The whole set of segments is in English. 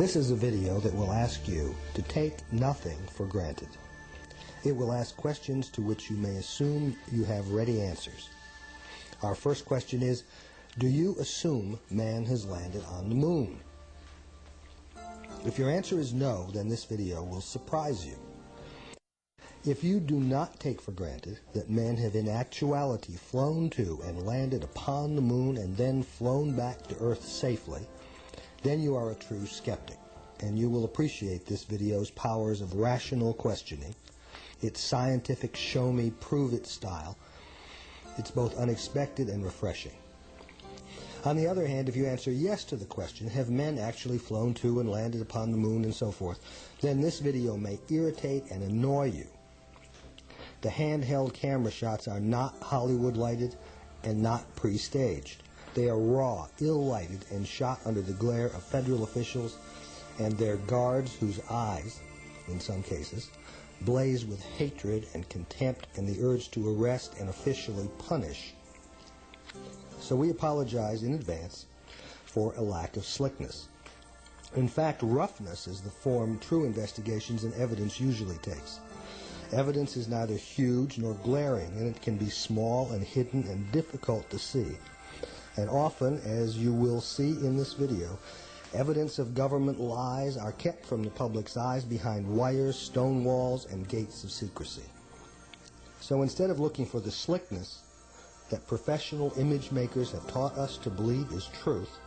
This is a video that will ask you to take nothing for granted. It will ask questions to which you may assume you have ready answers. Our first question is, do you assume man has landed on the moon? If your answer is no, then this video will surprise you. If you do not take for granted that men have in actuality flown to and landed upon the moon and then flown back to Earth safely, then you are a true skeptic, and you will appreciate this video's powers of rational questioning, its scientific show-me, prove-it style. It's both unexpected and refreshing. On the other hand, if you answer yes to the question, have men actually flown to and landed upon the moon and so forth, then this video may irritate and annoy you. The handheld camera shots are not Hollywood lighted and not pre-staged. They are raw, ill-lighted, and shot under the glare of federal officials and their guards whose eyes, in some cases, blaze with hatred and contempt and the urge to arrest and officially punish. So we apologize in advance for a lack of slickness. In fact, roughness is the form true investigations and evidence usually takes. Evidence is neither huge nor glaring, and it can be small and hidden and difficult to see. And often, as you will see in this video, evidence of government lies are kept from the public's eyes behind wires, stone walls, and gates of secrecy. So instead of looking for the slickness that professional image makers have taught us to believe is truth,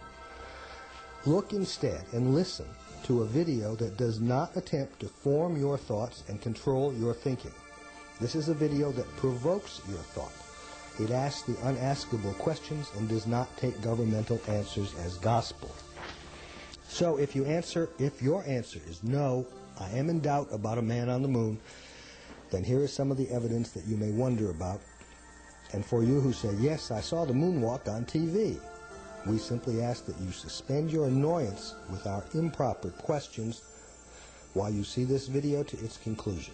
look instead and listen to a video that does not attempt to form your thoughts and control your thinking. This is a video that provokes your thought. It asks the unaskable questions and does not take governmental answers as gospel. So if your answer is no, I am in doubt about a man on the moon, then here is some of the evidence that you may wonder about. And for you who say, yes, I saw the moonwalk on TV, we simply ask that you suspend your annoyance with our improper questions while you see this video to its conclusion.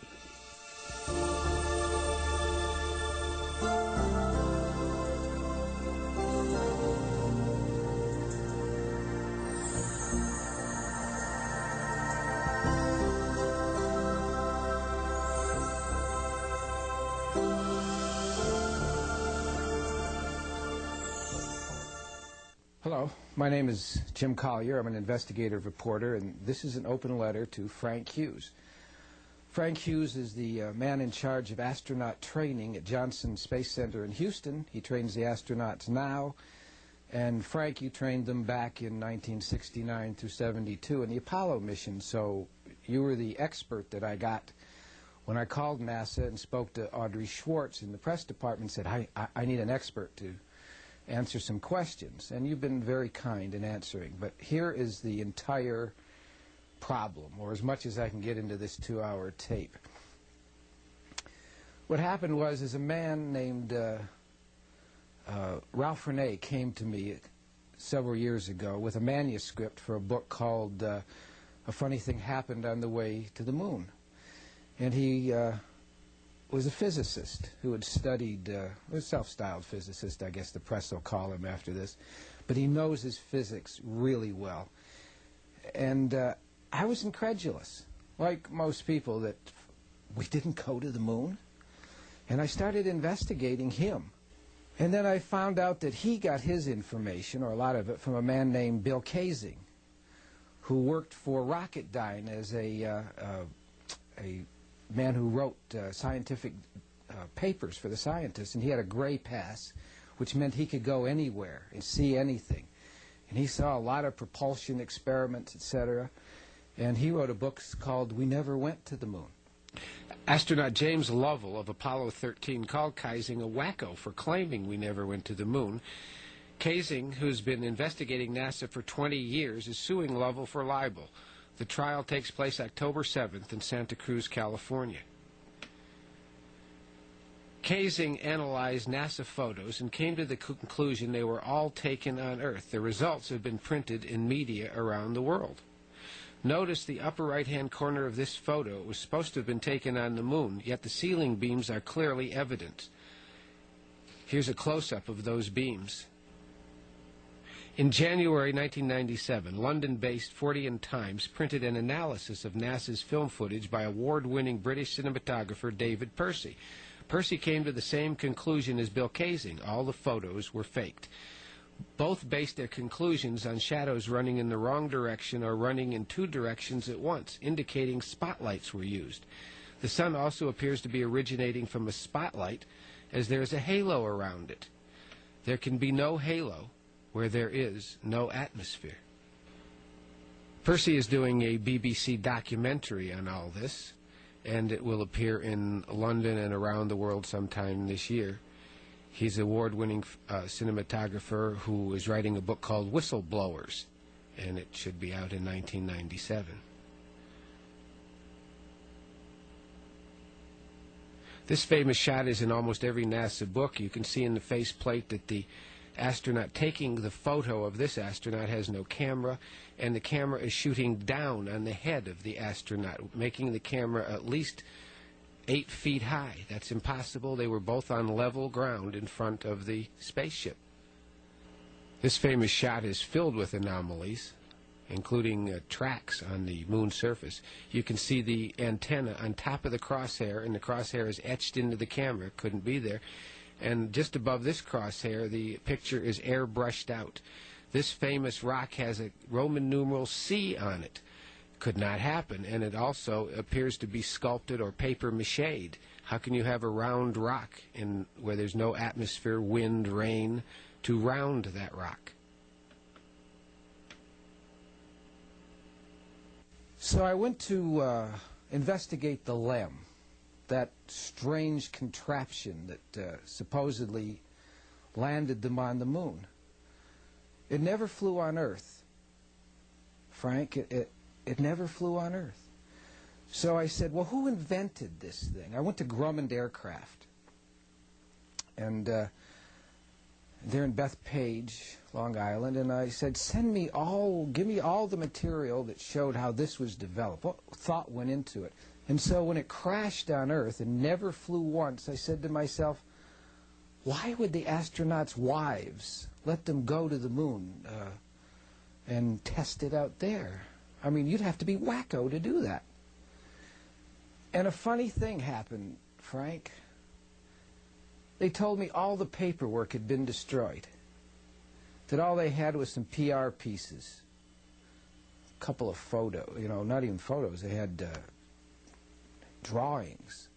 Hello, my name is Jim Collier. I'm an investigative reporter, and this is an open letter to Frank Hughes. Frank Hughes is the man in charge of astronaut training at Johnson Space Center in Houston. He trains the astronauts now, and Frank, you trained them back in 1969 through 72 in the Apollo mission, so you were the expert that I got when I called NASA and spoke to Audrey Schwartz in the press department and said, I need an expert to answer some questions, and you've been very kind in answering. But here is the entire problem, or as much as I can get into this 2-hour tape. What happened was, a man named Ralph Renee came to me several years ago with a manuscript for a book called A Funny Thing Happened on the Way to the Moon. And he was a physicist who had studied, a self-styled physicist, I guess the press will call him after this, but he knows his physics really well. And I was incredulous, like most people, that we didn't go to the moon. And I started investigating him. And then I found out that he got his information, or a lot of it, from a man named Bill Kaysing, who worked for Rocketdyne as a man who wrote scientific papers for the scientists, and he had a gray pass, which meant he could go anywhere and see anything. And he saw a lot of propulsion experiments, etc. And he wrote a book called We Never Went to the Moon. Astronaut James Lovell of Apollo 13 called Kaysing a wacko for claiming we never went to the moon. Kaysing, who's been investigating NASA for 20 years, is suing Lovell for libel. The trial takes place October 7th in Santa Cruz, California. Kaysing analyzed NASA photos and came to the conclusion they were all taken on Earth. The results have been printed in media around the world. Notice the upper right-hand corner of this photo. It was supposed to have been taken on the moon, yet the ceiling beams are clearly evident. Here's a close-up of those beams. In January 1997, London-based Fortean Times printed an analysis of NASA's film footage by award-winning British cinematographer David Percy. Percy came to the same conclusion as Bill Kaysing. All the photos were faked. Both based their conclusions on shadows running in the wrong direction or running in two directions at once, indicating spotlights were used. The sun also appears to be originating from a spotlight, as there is a halo around it. There can be no halo where there is no atmosphere. Percy is doing a BBC documentary on all this, and it will appear in London and around the world sometime this year. He's an award-winning cinematographer who is writing a book called Whistleblowers, and it should be out in 1997. This famous shot is in almost every NASA book. You can see in the faceplate that the astronaut taking the photo of this astronaut has no camera, and the camera is shooting down on the head of the astronaut, making the camera at least 8 feet high. That's impossible. They were both on level ground in front of the spaceship. This famous shot is filled with anomalies, including tracks on the moon's surface. You can see the antenna on top of the crosshair, and the crosshair is etched into the camera. It couldn't be there. And just above this crosshair, the picture is airbrushed out. This famous rock has a Roman numeral C on it. Could not happen, and it also appears to be sculpted or paper mache'd. How can you have a round rock where there's no atmosphere, wind, rain to round that rock? So I went to investigate the LEM, that strange contraption that supposedly landed them on the moon. It never flew on Earth, Frank. It never flew on Earth. So I said, well, who invented this thing? I went to Grumman Aircraft, and they're in Bethpage, Long Island, and I said, give me all the material that showed how this was developed, what thought went into it. And so when it crashed on Earth and never flew once, I said to myself, why would the astronauts' wives let them go to the moon and test it out there? I mean, you'd have to be wacko to do that. And a funny thing happened, Frank. They told me all the paperwork had been destroyed, that all they had was some PR pieces, a couple of photos, not even photos, they had drawings.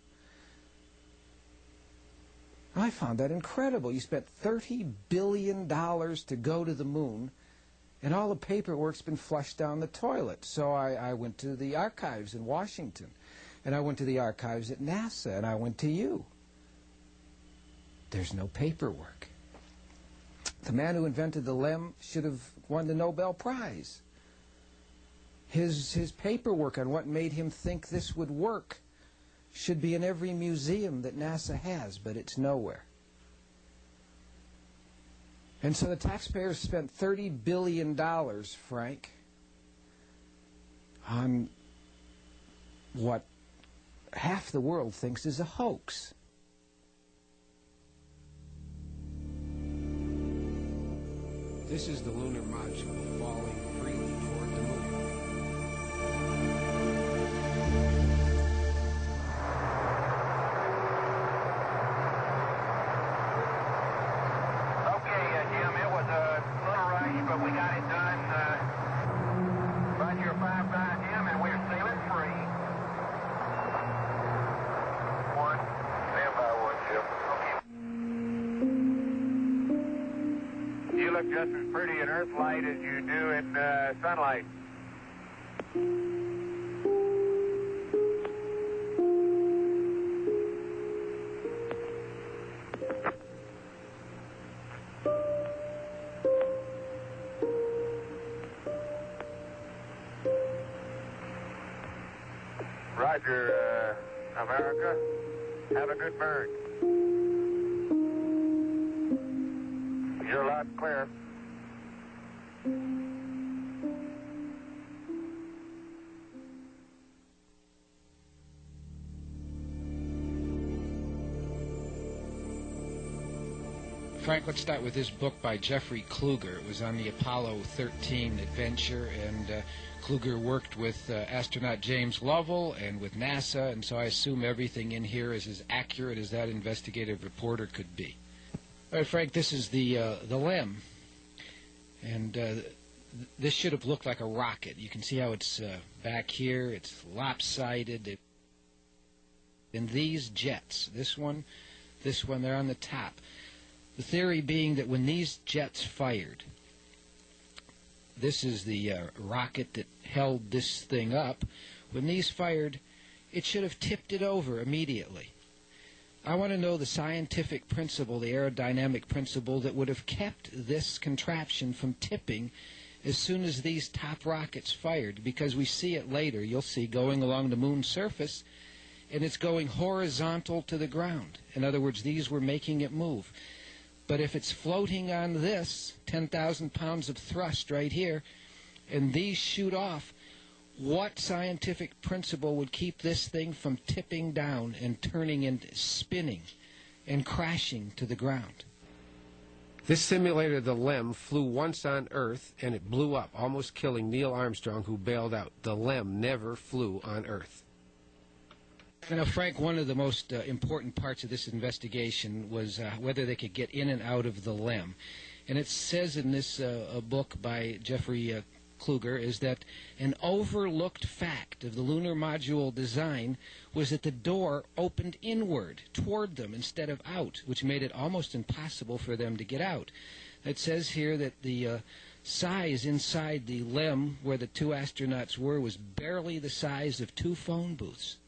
I found that incredible. You spent $30 billion to go to the moon, and all the paperwork's been flushed down the toilet. So I went to the archives in Washington, and I went to the archives at NASA, and I went to you. There's no paperwork. The man who invented the LEM should have won the Nobel Prize. His paperwork on what made him think this would work should be in every museum that NASA has, but it's nowhere. And so the taxpayers spent $30 billion, Frank, on what half the world thinks is a hoax. This is the lunar module falling freely toward the moon. Okay, Jim, it was a little rush, but we got it done. Right here, 5-5, Jim, and we're sailing free. One, stand by one, Jim. Okay. You look just as pretty in Earth light as you do in sunlight. Roger, America. Have a good burn. You're loud and clear. Frank, let's start with this book by Jeffrey Kluger. It was on the Apollo 13 adventure, and Kluger worked with astronaut James Lovell and with NASA, and so I assume everything in here is as accurate as that investigative reporter could be. All right, Frank, this is the LEM, and this should have looked like a rocket. You can see how it's back here. It's lopsided. And these jets, this one, they're on the top. The theory being that when these jets fired, this is the rocket that held this thing up. When these fired, it should have tipped it over immediately. I want to know the scientific principle, the aerodynamic principle that would have kept this contraption from tipping as soon as these top rockets fired, because we see it later. You'll see going along the moon's surface, and it's going horizontal to the ground. In other words, these were making it move. But if it's floating on this, 10,000 pounds of thrust right here, and these shoot off, what scientific principle would keep this thing from tipping down and turning and spinning and crashing to the ground? This simulator, the LEM, flew once on Earth, and it blew up, almost killing Neil Armstrong, who bailed out. The LEM never flew on Earth. Now, Frank, one of the most important parts of this investigation was whether they could get in and out of the LEM. And it says in this book by Jeffrey Kluger is that an overlooked fact of the lunar module design was that the door opened inward toward them instead of out, which made it almost impossible for them to get out. It says here that the size inside the LEM where the two astronauts were was barely the size of 2 phone booths.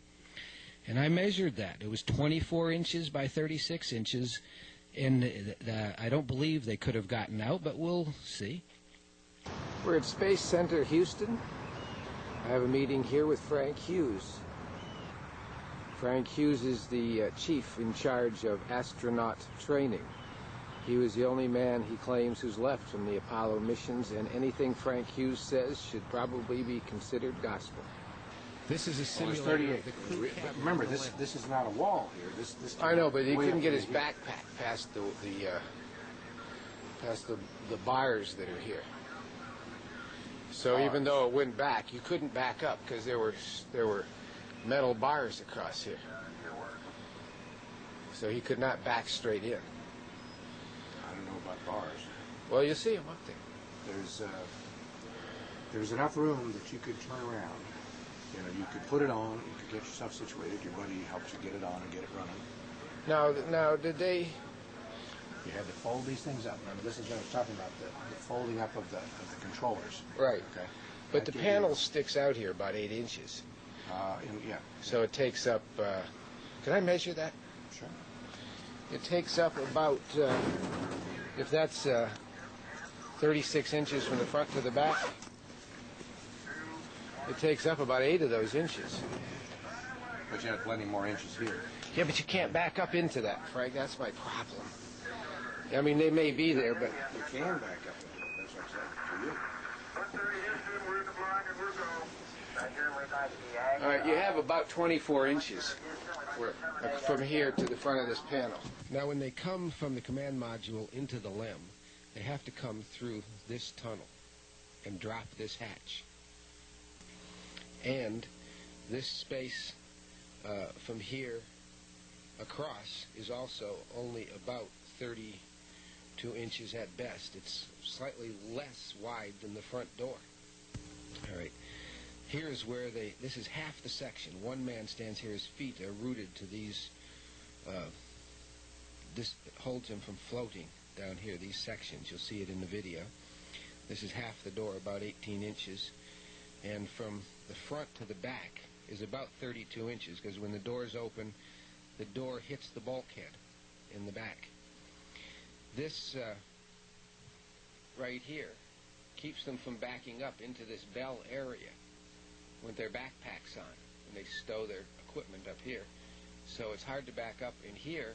And I measured that. It was 24 inches by 36 inches, and I don't believe they could have gotten out, but we'll see. We're at Space Center, Houston. I have a meeting here with Frank Hughes. Frank Hughes is the chief in charge of astronaut training. He was the only man, he claims, who's left from the Apollo missions, and anything Frank Hughes says should probably be considered gospel. This is a simulator. Remember, this is not a wall here. This I know, but he couldn't get his backpack past the bars that are here. So even though it went back, you couldn't back up because there were metal bars across here. So he could not back straight in. I don't know about bars. Well, you'll see him up there. There's enough room that you could turn around. You know, you could put it on, you could get yourself situated, your buddy helps you get it on and get it running. Now, did they... You had to fold these things up. Remember, this is what I was talking about, the folding up of the controllers. Right. Okay. But the panel sticks out here about 8 inches. Yeah. So it takes up... can I measure that? Sure. It takes up about... if that's 36 inches from the front to the back... It takes up about 8 of those inches. But you have plenty more inches here. Yeah, but you can't back up into that, Frank. That's my problem. I mean, they may be there, but... You can back up into it. That's what I'm saying. For you. All right, you have about 24 inches from here to the front of this panel. Now, when they come from the command module into the LEM, they have to come through this tunnel and drop this hatch. And this space from here across is also only about 32 inches at best. It's slightly less wide than the front door. All right. Here's where this is half the section. One man stands here. His feet are rooted to these. This holds him from floating down here, these sections. You'll see it in the video. This is half the door, about 18 inches. And from the front to the back is about 32 inches, because when the doors open, the door hits the bulkhead in the back. This right here keeps them from backing up into this bell area with their backpacks on, and they stow their equipment up here. So it's hard to back up in here.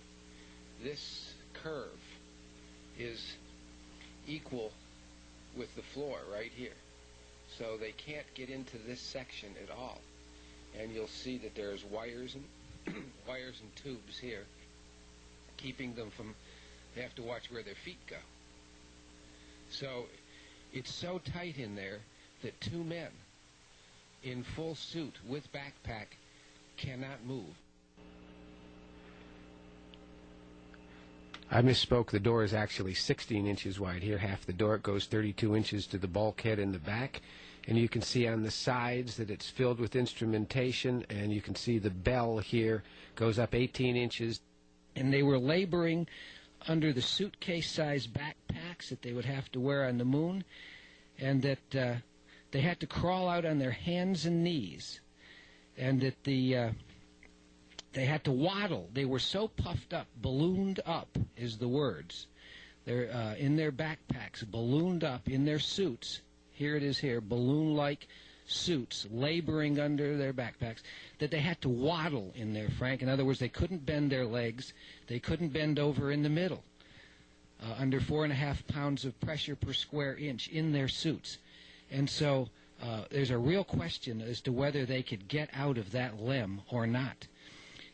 This curve is equal with the floor right here. So they can't get into this section at all. And you'll see that there's wires and tubes here keeping them from They have to watch where their feet go. So it's so tight in there that two men in full suit with backpack cannot move. I misspoke. The door is actually 16 inches wide here. Half the door. It goes 32 inches to the bulkhead in the back. And you can see on the sides that it's filled with instrumentation. And you can see the bell here goes up 18 inches. And they were laboring under the suitcase-sized backpacks that they would have to wear on the moon. And that they had to crawl out on their hands and knees. And that they had to waddle. They were so puffed up, ballooned up is the words. They're in their backpacks, ballooned up in their suits. Here it is here, balloon-like suits, laboring under their backpacks, that they had to waddle in there, Frank. In other words, they couldn't bend their legs. They couldn't bend over in the middle. Under 4.5 pounds of pressure per square inch in their suits. And so there's a real question as to whether they could get out of that limb or not.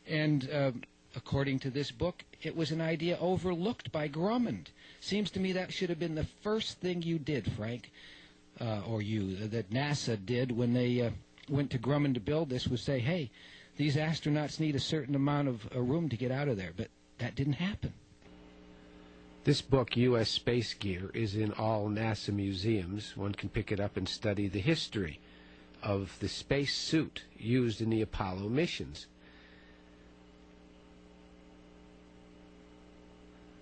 And according to this book, it was an idea overlooked by Grumman. Seems to me that should have been the first thing you did, Frank, that NASA did when they went to Grumman to build this, was say, hey, these astronauts need a certain amount of room to get out of there. But that didn't happen. This book, U.S. Space Gear, is in all NASA museums. One can pick it up and study the history of the space suit used in the Apollo missions.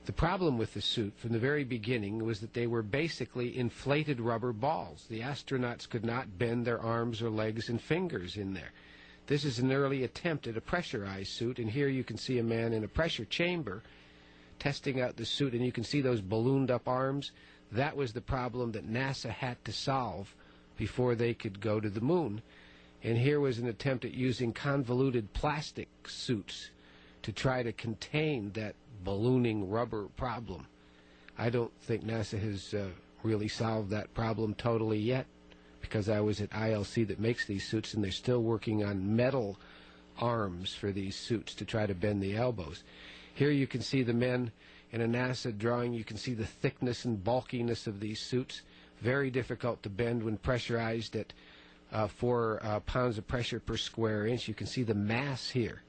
The problem with the suit from the very beginning was that they were basically inflated rubber balls. The astronauts could not bend their arms or legs and fingers in there. This is an early attempt at a pressurized suit, and here you can see a man in a pressure chamber testing out the suit, and you can see those ballooned up arms. That was the problem that NASA had to solve before they could go to the moon. And here was an attempt at using convoluted plastic suits to try to contain that ballooning rubber problem. I don't think NASA has really solved that problem totally yet, because I was at ILC that makes these suits, and they're still working on metal arms for these suits to try to bend the elbows. Here you can see the men in a NASA drawing. You can see the thickness and bulkiness of these suits. Very difficult to bend when pressurized at 4 pounds of pressure per square inch. You can see the mass here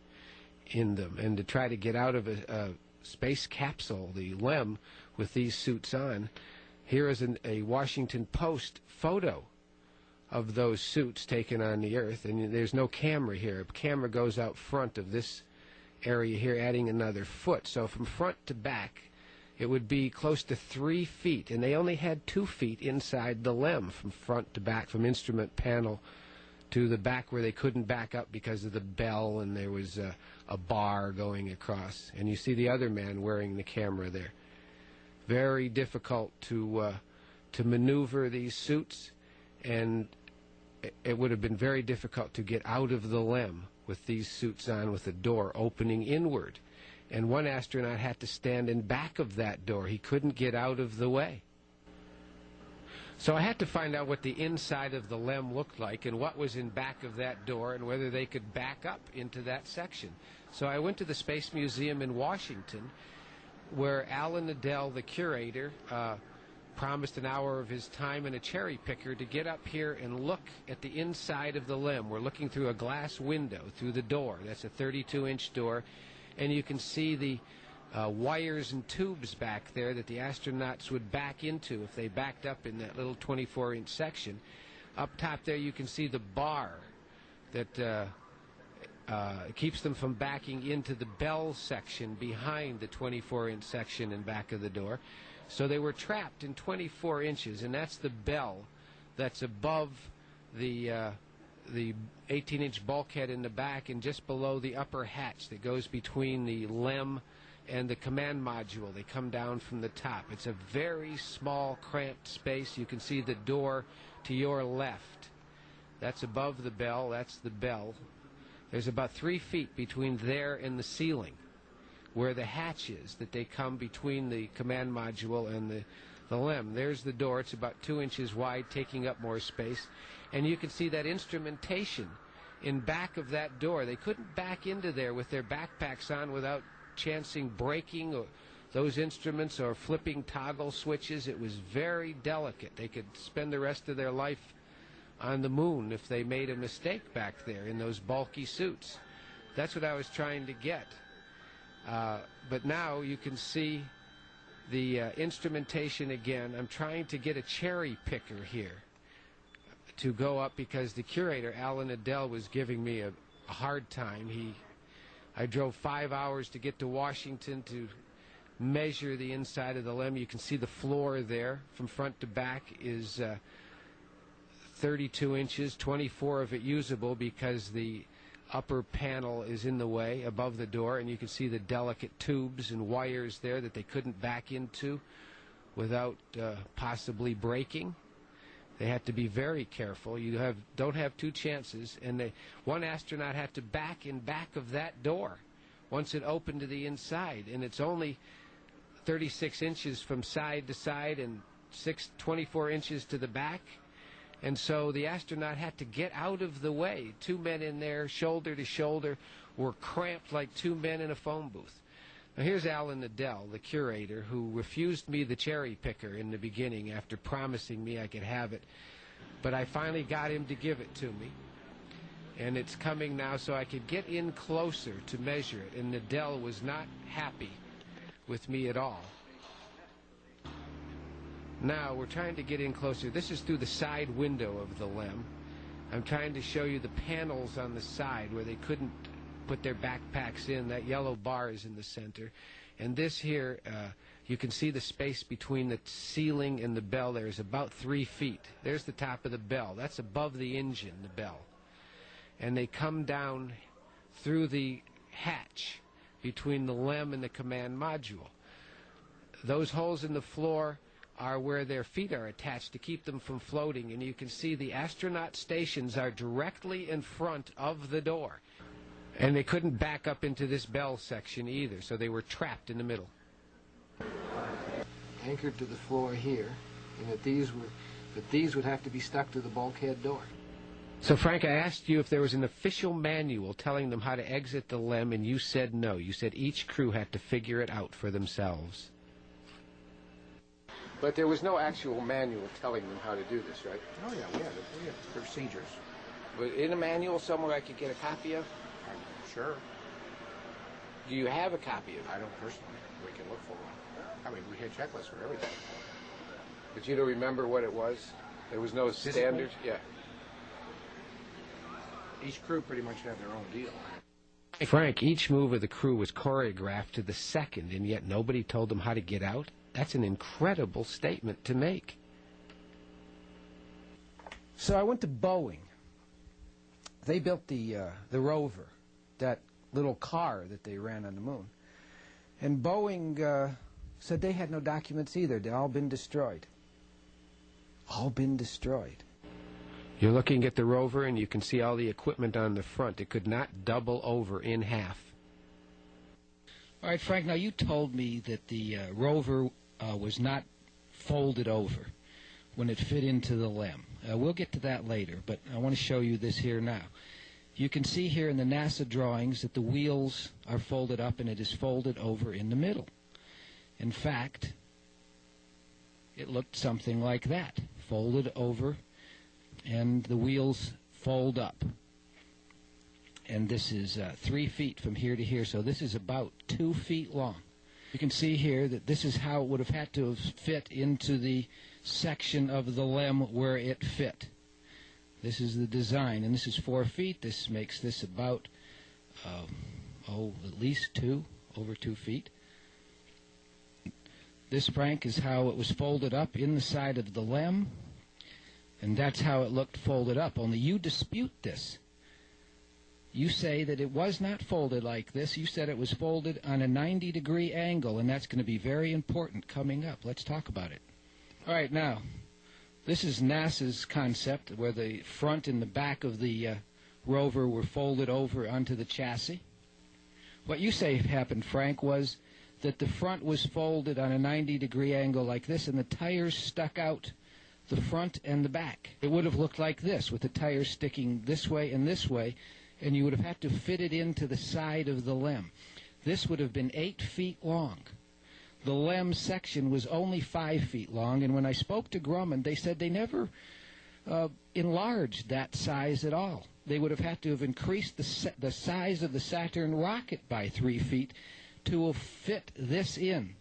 in them. And to try to get out of a space capsule, the LEM, with these suits on. Here is a Washington Post photo of those suits taken on the Earth, and there's no camera here. A camera goes out front of this area here, adding another foot. So from front to back, it would be close to 3 feet, and they only had 2 feet inside the LEM from front to back, from instrument panel to the back where they couldn't back up because of the bell, and there was a bar going across. And you see the other man wearing the camera there. Very difficult to maneuver these suits, and it would have been very difficult to get out of the LEM with these suits on, with the door opening inward. And one astronaut had to stand in back of that door. He couldn't get out of the way. So I had to find out what the inside of the LEM looked like and what was in back of that door and whether they could back up into that section. So I went to the Space Museum in Washington, where Alan Nadell, the curator, promised an hour of his time and a cherry picker to get up here and look at the inside of the LEM. We're looking through a glass window through the door. That's a 32-inch door, and you can see the wires and tubes back there that the astronauts would back into if they backed up in that little 24-inch section. Up top there you can see the bar that keeps them from backing into the bell section behind the 24-inch section in back of the door. So they were trapped in 24 inches, and that's the bell that's above the 18-inch bulkhead in the back and just below the upper hatch that goes between the LEM and the command module. They come down from the top. It's a very small, cramped space. You can see the door to your left. That's above the bell. That's the bell. There's about 3 feet between there and the ceiling, where the hatch is that they come between the command module and the LEM. There's the door. It's about 2 inches wide, taking up more space. And you can see that instrumentation in back of that door. They couldn't back into there with their backpacks on without chancing breaking or those instruments are flipping toggle switches. It was very delicate. They could spend the rest of their life on the moon if they made a mistake back there in those bulky suits. That's what I was trying to get. But now you can see the instrumentation again. I'm trying to get a cherry picker here to go up because the curator, Alan Adele, was giving me a hard time. I drove 5 hours to get to Washington to measure the inside of the LEM. You can see the floor there from front to back is 32 inches, 24 of it usable because the upper panel is in the way above the door, and you can see the delicate tubes and wires there that they couldn't back into without possibly breaking. They had to be very careful. You don't have two chances, and one astronaut had to back in back of that door once it opened to the inside, and it's only 36 inches from side to side and 24 inches to the back. And so the astronaut had to get out of the way. Two men in there, shoulder to shoulder, were cramped like two men in a phone booth. Now here's Alan Adele, the curator, who refused me the cherry picker in the beginning after promising me I could have it. But I finally got him to give it to me. And it's coming now so I could get in closer to measure it. And Adele was not happy with me at all. Now we're trying to get in closer. This is through the side window of the LEM. I'm trying to show you the panels on the side where they couldn't put their backpacks in. That yellow bar is in the center. And this here, you can see the space between the ceiling and the bell there is about 3 feet. There's the top of the bell. That's above the engine, the bell. And they come down through the hatch between the LEM and the command module. Those holes in the floor are where their feet are attached to keep them from floating, and you can see the astronaut stations are directly in front of the door. And they couldn't back up into this bell section either, so they were trapped in the middle. Anchored to the floor here, and that these would have to be stuck to the bulkhead door. So Frank, I asked you if there was an official manual telling them how to exit the LEM, and you said no. You said each crew had to figure it out for themselves. But there was no actual manual telling them how to do this, right? Oh yeah, we have procedures. But in a manual somewhere I could get a copy of? Sure. Do you have a copy of it? I don't personally. We can look for one. I mean, we had checklists for everything. But you don't remember what it was? There was no standard? Yeah. Each crew pretty much had their own deal. Frank, each move of the crew was choreographed to the second, and yet nobody told them how to get out? That's an incredible statement to make. So I went to Boeing. They built the rover, that little car that they ran on the moon. And Boeing said they had no documents either. They'd all been destroyed. All been destroyed. You're looking at the rover, and you can see all the equipment on the front. It could not double over in half. All right, Frank, now you told me that the rover was not folded over when it fit into the LEM. We'll get to that later, but I want to show you this here now. You can see here in the NASA drawings that the wheels are folded up and it is folded over in the middle. In fact, it looked something like that, folded over, and the wheels fold up. And this is 3 feet from here to here, so this is about 2 feet long. You can see here that this is how it would have had to have fit into the section of the LEM where it fit. This is the design, and this is 4 feet. This makes this about, at least over 2 feet. This, Frank, is how it was folded up in the side of the LEM, and that's how it looked folded up, only you dispute this. You say that it was not folded like this. You said it was folded on a 90-degree angle, and that's going to be very important coming up. Let's talk about it. All right, now, this is NASA's concept where the front and the back of the rover were folded over onto the chassis. What you say happened, Frank, was that the front was folded on a 90-degree angle like this, and the tires stuck out the front and the back. It would have looked like this, with the tires sticking this way, and you would have had to fit it into the side of the LEM. This would have been 8 feet long. the LEM section was only 5 feet long, and when I spoke to Grumman, they said they never enlarged that size at all. They would have had to have increased the size of the Saturn rocket by 3 feet to fit this in.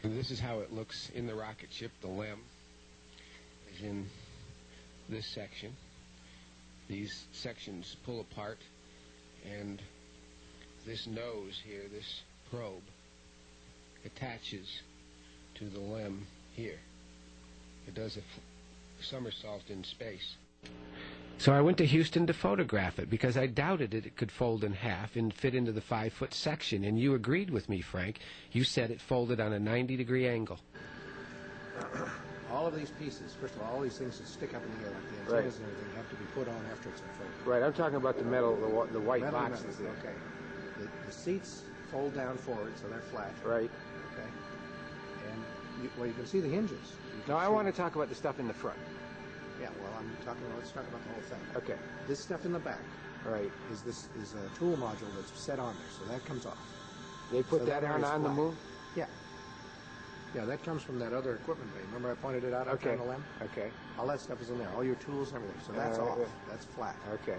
And this is how it looks in the rocket ship. The LEM is in this section. These sections pull apart, and this nose here, this probe, attaches to the LEM here. It does a somersault in space. So I went to Houston to photograph it because I doubted it could fold in half and fit into the 5-foot section, and you agreed with me, Frank. You said it folded on a 90-degree angle. All of these pieces, first of all these things that stick up in the air like the antennas and everything have to be put on after it's unfolded. Right, I'm talking about the metal, the white metal boxes there. Okay. The seats fold down forward, so they're flat. Right. Okay. And you can see the hinges. No, I want to talk about the stuff in the front. Yeah, well, let's talk about the whole thing. Okay. This stuff in the back, right, is a tool module that's set on there, so that comes off. They put so that on the moon? Yeah. Yeah, that comes from that other equipment bay. Remember I pointed it out okay. on the LEM? Okay. All that stuff is in there, all your tools and everything. So that's off. That's flat. Okay.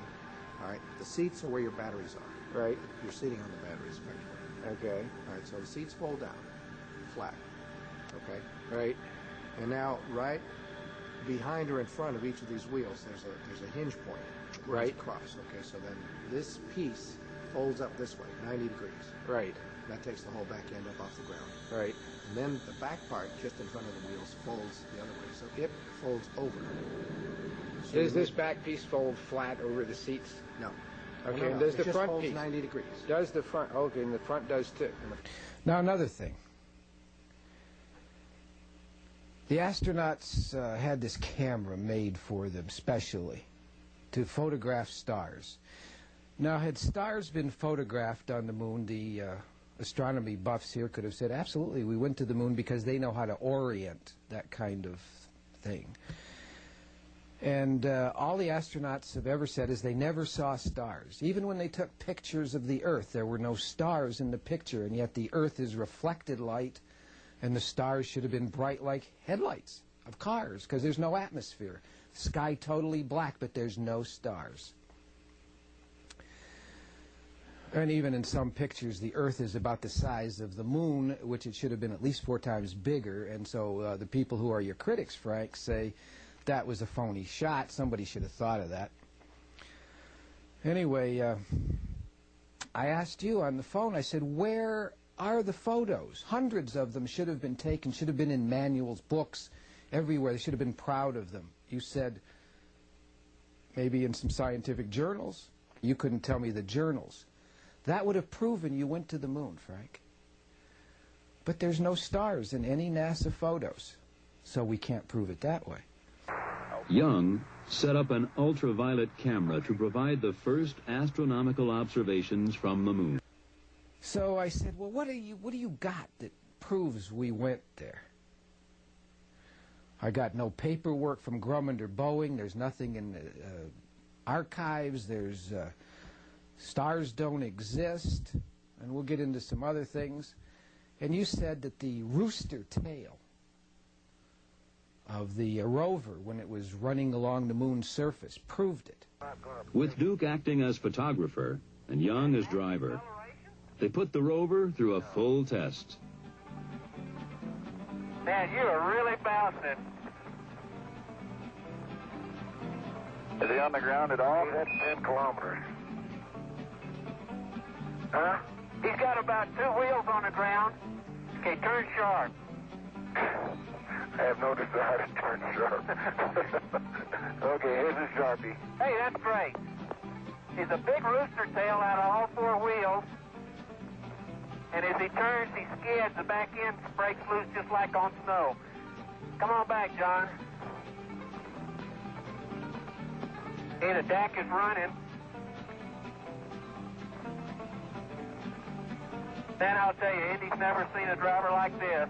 All right. The seats are where your batteries are. Right. You're sitting on the batteries, effectively. Okay. All right, so the seats fold down, flat. Okay. Right. And now, right behind or in front of each of these wheels, there's a hinge point. Right. Across. Okay, so then this piece folds up this way, 90 degrees. Right. That takes the whole back end up off the ground. Right. And then the back part, just in front of the wheels, folds the other way. So it folds over. So Does this back piece fold flat over the seats? No. Okay, no. And does it the just front folds piece? 90 degrees. Does the front? Okay, and the front does too. Now another thing. The astronauts had this camera made for them specially to photograph stars. Now, had stars been photographed on the moon, the astronomy buffs here could have said, absolutely, we went to the moon because they know how to orient that kind of thing. And all the astronauts have ever said is they never saw stars. Even when they took pictures of the Earth, there were no stars in the picture, and yet the Earth is reflected light, and the stars should have been bright like headlights of cars because there's no atmosphere. Sky totally black, but there's no stars. And even in some pictures, the Earth is about the size of the moon, which it should have been at least 4 times bigger. And so the people who are your critics, Frank, say that was a phony shot. Somebody should have thought of that. Anyway, I asked you on the phone, I said, where are the photos? Hundreds of them should have been taken, should have been in manuals, books, everywhere. They should have been proud of them. You said maybe in some scientific journals. You couldn't tell me the journals. That would have proven you went to the moon, Frank. But there's no stars in any NASA photos, so we can't prove it that way. Young set up an ultraviolet camera to provide the first astronomical observations from the moon. So I said, well, what do you got that proves we went there? I got no paperwork from Grumman or Boeing. There's nothing in the archives. There's stars don't exist. And we'll get into some other things. And you said that the rooster tail of the rover, when it was running along the moon's surface, proved it. With Duke acting as photographer and Young as driver, they put the rover through a full test. Man, you are really bouncing. Is he on the ground at all? That's 10 kilometers. Huh? He's got about 2 wheels on the ground. Okay, turn sharp. I have no desire to turn sharp. Okay, here's a Sharpie. Hey, that's great. He's a big rooster tail out of all 4 wheels. And as he turns, he skids. The back end breaks loose just like on snow. Come on back, John. Hey, the deck is running. Man, I'll tell you, Indy's never seen a driver like this.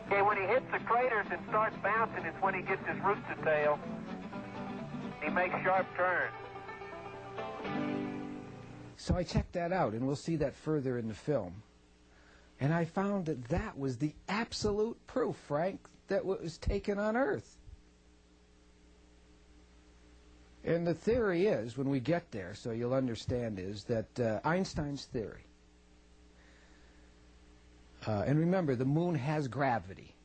Okay, when he hits the craters and starts bouncing is when he gets his rooster tail. He makes sharp turns. So I checked that out, and we'll see that further in the film. And I found that that was the absolute proof, Frank, that was taken on Earth. And the theory is, when we get there, so you'll understand, is that Einstein's theory, and remember, the moon has gravity.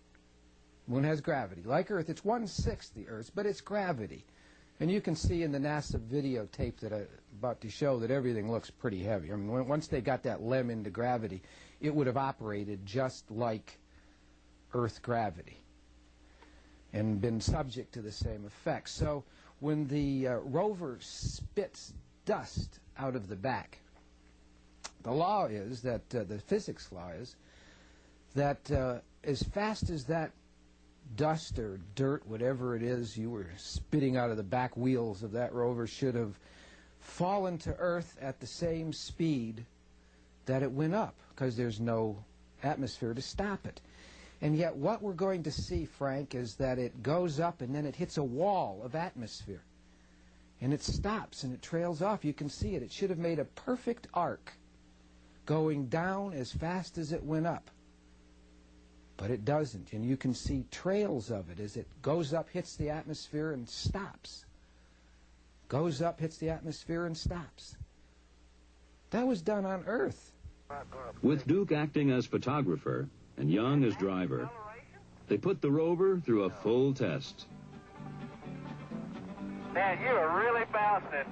Moon has gravity. Like Earth, it's 1/6 the Earth's, but it's gravity. And you can see in the NASA videotape that I'm about to show that everything looks pretty heavy. I mean, once they got that LEM into gravity, it would have operated just like Earth gravity and been subject to the same effects. So when the rover spits dust out of the back, the law is that, the physics law is, that as fast as that dust or dirt, whatever it is you were spitting out of the back wheels of that rover, should have fallen to Earth at the same speed that it went up, because there's no atmosphere to stop it. And yet what we're going to see, Frank, is that it goes up and then it hits a wall of atmosphere. And it stops and it trails off. You can see it. It should have made a perfect arc going down as fast as it went up. But it doesn't, and you can see trails of it as it goes up, hits the atmosphere, and stops. Goes up, hits the atmosphere, and stops. That was done on Earth. With Duke acting as photographer and Young as driver, they put the rover through a full test. Man, you are really bouncing it.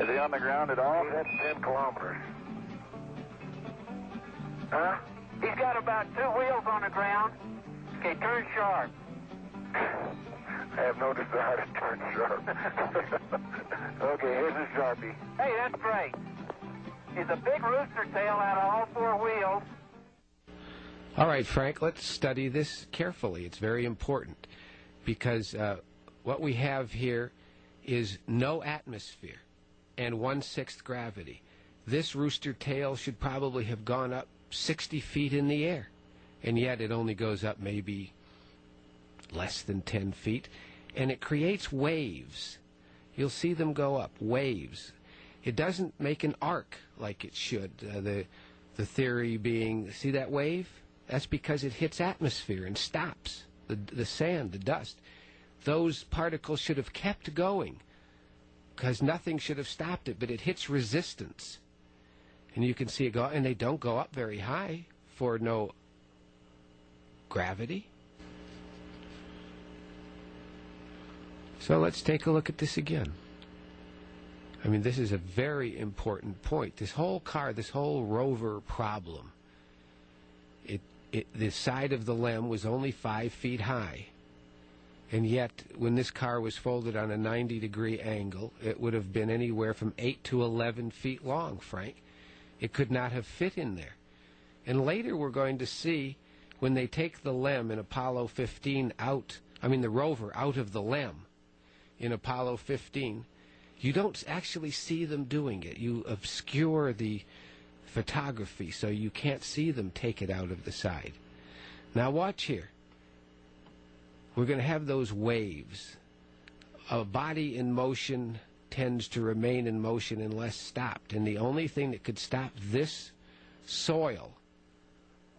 Is he on the ground at all? That's 10 kilometers. Huh? He's got about 2 wheels on the ground. Okay, turn sharp. I have no desire to turn sharp. Okay, here's his Sharpie. Hey, that's great. He's a big rooster tail out of all 4 wheels. All right, Frank, let's study this carefully. It's very important because what we have here is no atmosphere and 1/6 gravity. This rooster tail should probably have gone up 60 feet in the air, and yet it only goes up maybe less than 10 feet, and it creates waves. You'll see them go up, waves. It doesn't make an arc like it should. The theory being, see that wave? That's because it hits atmosphere and stops. The sand, the dust. Those particles should have kept going because nothing should have stopped it, but it hits resistance. And you can see it go, and they don't go up very high for no gravity. So let's take a look at this again. I mean, this is a very important point. This whole car, this whole rover problem, the side of the LEM was only 5 feet high. And yet, when this car was folded on a 90-degree angle, it would have been anywhere from 8 to 11 feet long, Frank. It could not have fit in there. And later we're going to see when they take the LEM in Apollo 15 out, I mean the rover out of the LEM in Apollo 15, you don't actually see them doing it. You obscure the photography so you can't see them take it out of the side. Now watch here. We're going to have those waves. A body in motion tends to remain in motion unless stopped. And the only thing that could stop this soil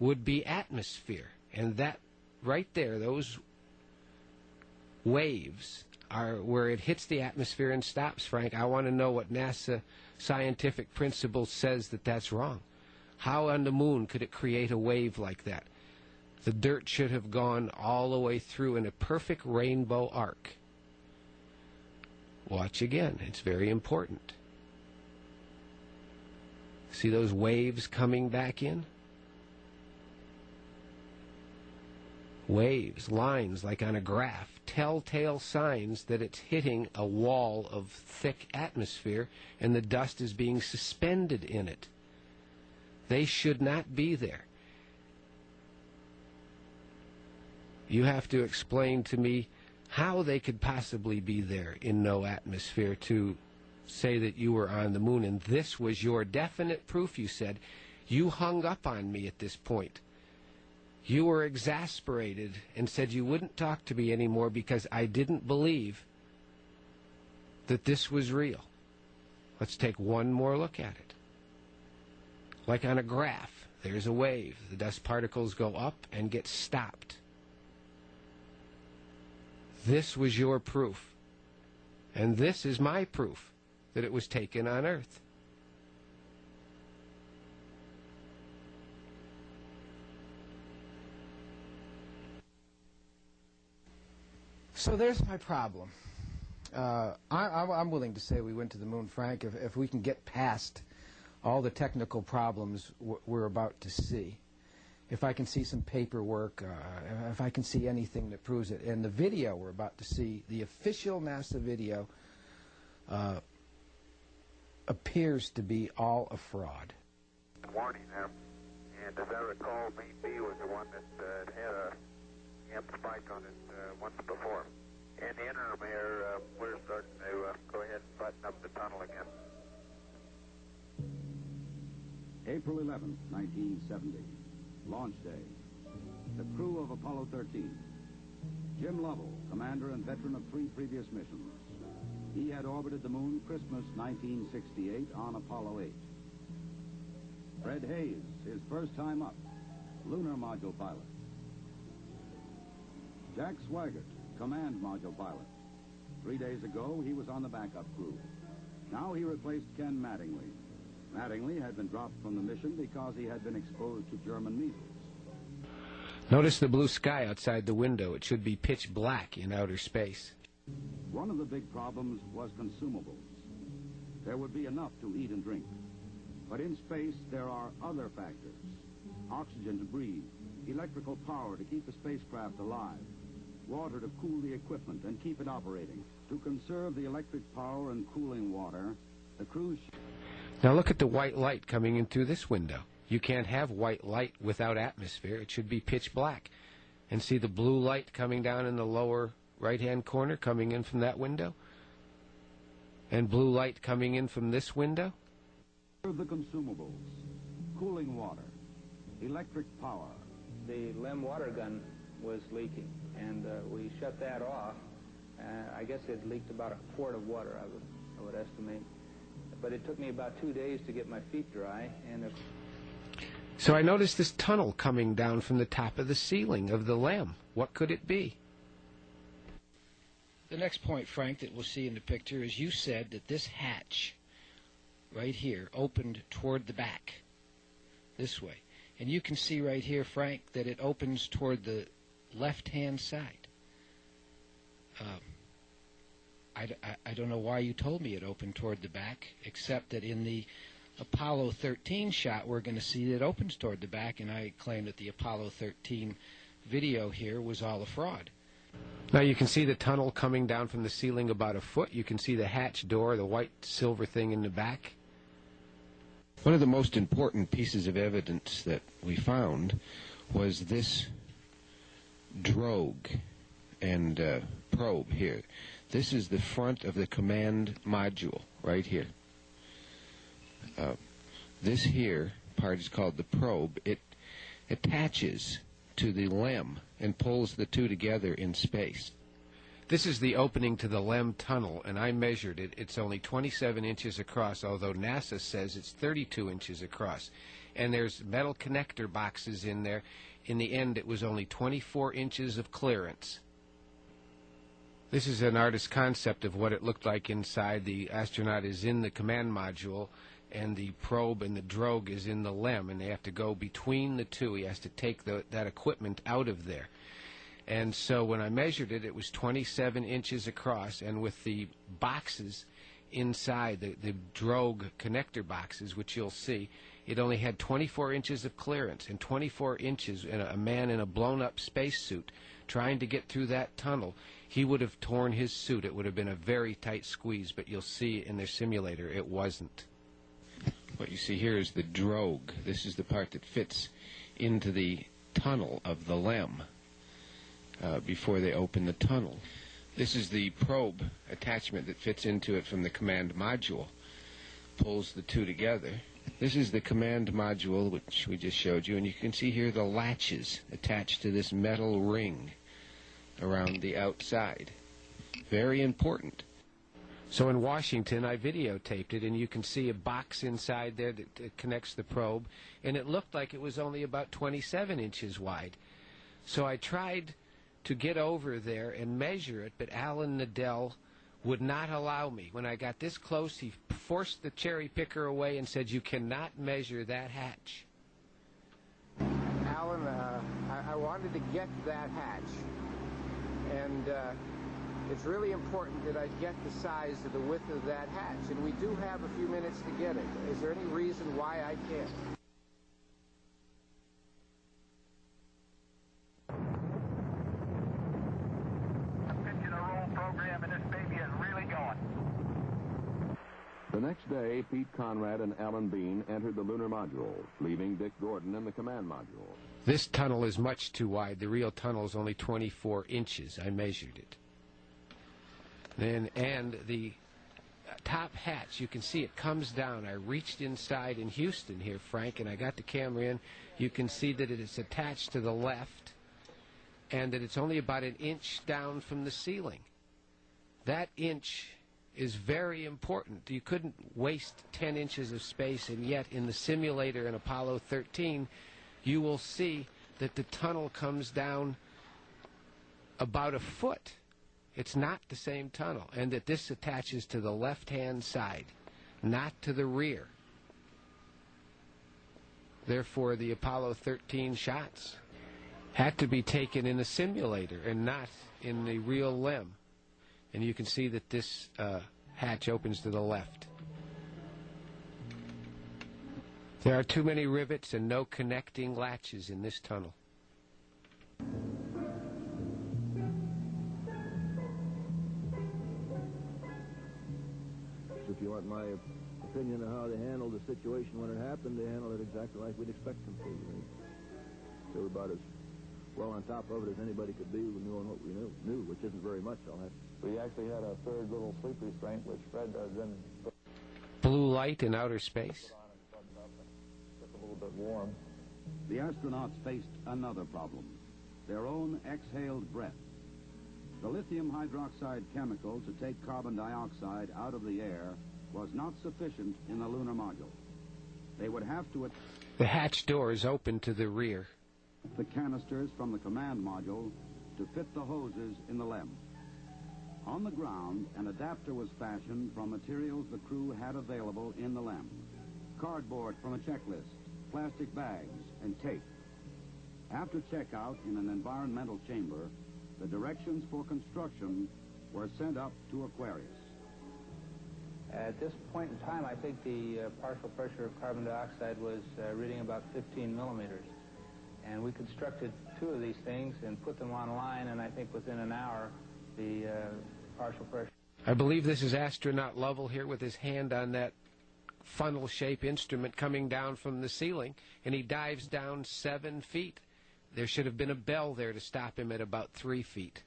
would be atmosphere. And that right there, those waves are where it hits the atmosphere and stops, Frank. I want to know what NASA scientific principle says that that's wrong. How on the moon could it create a wave like that? The dirt should have gone all the way through in a perfect rainbow arc. Watch again. It's very important. See those waves coming back in? Waves, lines like on a graph, telltale signs that it's hitting a wall of thick atmosphere and the dust is being suspended in it. They should not be there. You have to explain to me how they could possibly be there in no atmosphere to say that you were on the moon. And this was your definite proof, you said. You hung up on me at this point. You were exasperated and said you wouldn't talk to me anymore because I didn't believe that this was real. Let's take one more look at it. Like on a graph, there's a wave. The dust particles go up and get stopped. This was your proof. And this is my proof that it was taken on Earth. So there's my problem. I'm willing to say we went to the moon, Frank, if we can get past all the technical problems we're about to see. If I can see some paperwork, if I can see anything that proves it. And the video we're about to see, the official NASA video, appears to be all a fraud. Warning them, and as I recall, Main B was the one that had a amp spike on it once before. In the interim here, we're starting to go ahead and button up the tunnel again. April 11th, 1970. Launch day. The crew of Apollo 13. Jim Lovell, commander and veteran of 3 previous missions. He had orbited the moon Christmas 1968 on Apollo 8. Fred Hayes, his first time up, lunar module pilot. Jack Swigert, command module pilot. 3 days ago, he was on the backup crew. Now he replaced Ken Mattingly. Mattingly had been dropped from the mission because he had been exposed to German measles. Notice the blue sky outside the window. It should be pitch black in outer space. One of the big problems was consumables. There would be enough to eat and drink. But in space, there are other factors. Oxygen to breathe, electrical power to keep the spacecraft alive, water to cool the equipment and keep it operating. To conserve the electric power and cooling water, the cruise ship... Now look at the white light coming in through this window. You can't have white light without atmosphere. It should be pitch black. And see the blue light coming down in the lower right-hand corner coming in from that window? And blue light coming in from this window? The consumables, cooling water, electric power. The LEM water gun was leaking, and we shut that off. I guess it leaked about a quart of water, I would estimate. But it took me about 2 days to get my feet dry. And so I noticed this tunnel coming down from the top of the ceiling of the LEM. What could it be? The next point, Frank, that we'll see in the picture is you said that this hatch right here opened toward the back, this way. And you can see right here, Frank, that it opens toward the left-hand side. I don't know why you told me it opened toward the back, except that in the Apollo 13 shot, we're going to see that it opens toward the back, and I claim that the Apollo 13 video here was all a fraud. Now you can see the tunnel coming down from the ceiling about a foot. You can see the hatch door, the white silver thing in the back. One of the most important pieces of evidence that we found was this drogue and probe here. This is the front of the command module right here. This here part is called the probe. It attaches to the LEM and pulls the two together in space. This is the opening to the LEM tunnel, and I measured it. It's only 27 inches across, although NASA says it's 32 inches across. And there's metal connector boxes in there. In the end, it was only 24 inches of clearance. This is an artist's concept of what it looked like inside. The astronaut is in the command module, and the probe and the drogue is in the LEM, and they have to go between the two. He has to take that equipment out of there. And so when I measured it, it was 27 inches across, and with the boxes inside, the drogue connector boxes, which you'll see, it only had 24 inches of clearance, and 24 inches, and a man in a blown-up spacesuit trying to get through that tunnel, he would have torn his suit. It would have been a very tight squeeze, but you'll see in their simulator it wasn't. What you see here is the drogue. This is the part that fits into the tunnel of the LEM before they open the tunnel. This is the probe attachment that fits into it from the command module, pulls the two together. This is the command module, which we just showed you, and you can see here the latches attached to this metal ring around the outside. Very important. So in Washington, I videotaped it, and you can see a box inside there that connects the probe, and it looked like it was only about 27 inches wide. So I tried to get over there and measure it, but Alan Nadell would not allow me. When I got this close, he forced the cherry picker away and said, "You cannot measure that hatch." Alan, I wanted to get that hatch, and it's really important that I get the size of the width of that hatch, and we do have a few minutes to get it. Is there any reason why I can't? The next day, Pete Conrad and Alan Bean entered the lunar module, leaving Dick Gordon in the command module. This tunnel is much too wide. The real tunnel is only 24 inches. I measured it. And the top hatch, you can see it comes down. I reached inside in Houston here, Frank, and I got the camera in. You can see that it is attached to the left and that it's only about an inch down from the ceiling. That inch is very important. You couldn't waste 10 inches of space, and yet in the simulator in Apollo 13, you will see that the tunnel comes down about a foot. It's not the same tunnel, and that this attaches to the left-hand side, not to the rear. Therefore, the Apollo 13 shots had to be taken in a simulator and not in the real LEM. And you can see that this hatch opens to the left. There are too many rivets and no connecting latches in this tunnel. If you want my opinion of how they handled the situation when it happened, they handled it exactly like we'd expect them to. They were about as well on top of it as anybody could be, knowing what we knew, which isn't very much, I'll have to. We actually had a third little sleep restraint, which Fred then... Blue light in outer space. Just a little bit warm. The astronauts faced another problem, their own exhaled breath. The lithium hydroxide chemical to take carbon dioxide out of the air was not sufficient in the lunar module. They would have to... The hatch door is open to the rear. The canisters from the command module to fit the hoses in the LEM. On the ground, an adapter was fashioned from materials the crew had available in the LEM. Cardboard from a checklist, plastic bags, and tape. After checkout in an environmental chamber, the directions for construction were sent up to Aquarius. At this point in time, I think the partial pressure of carbon dioxide was reading about 15 millimeters. And we constructed 2 of these things and put them online, and I think within an hour, the partial pressure... I believe this is astronaut Lovell here with his hand on that funnel-shaped instrument coming down from the ceiling, and he dives down 7 feet. There should have been a bell there to stop him at about 3 feet.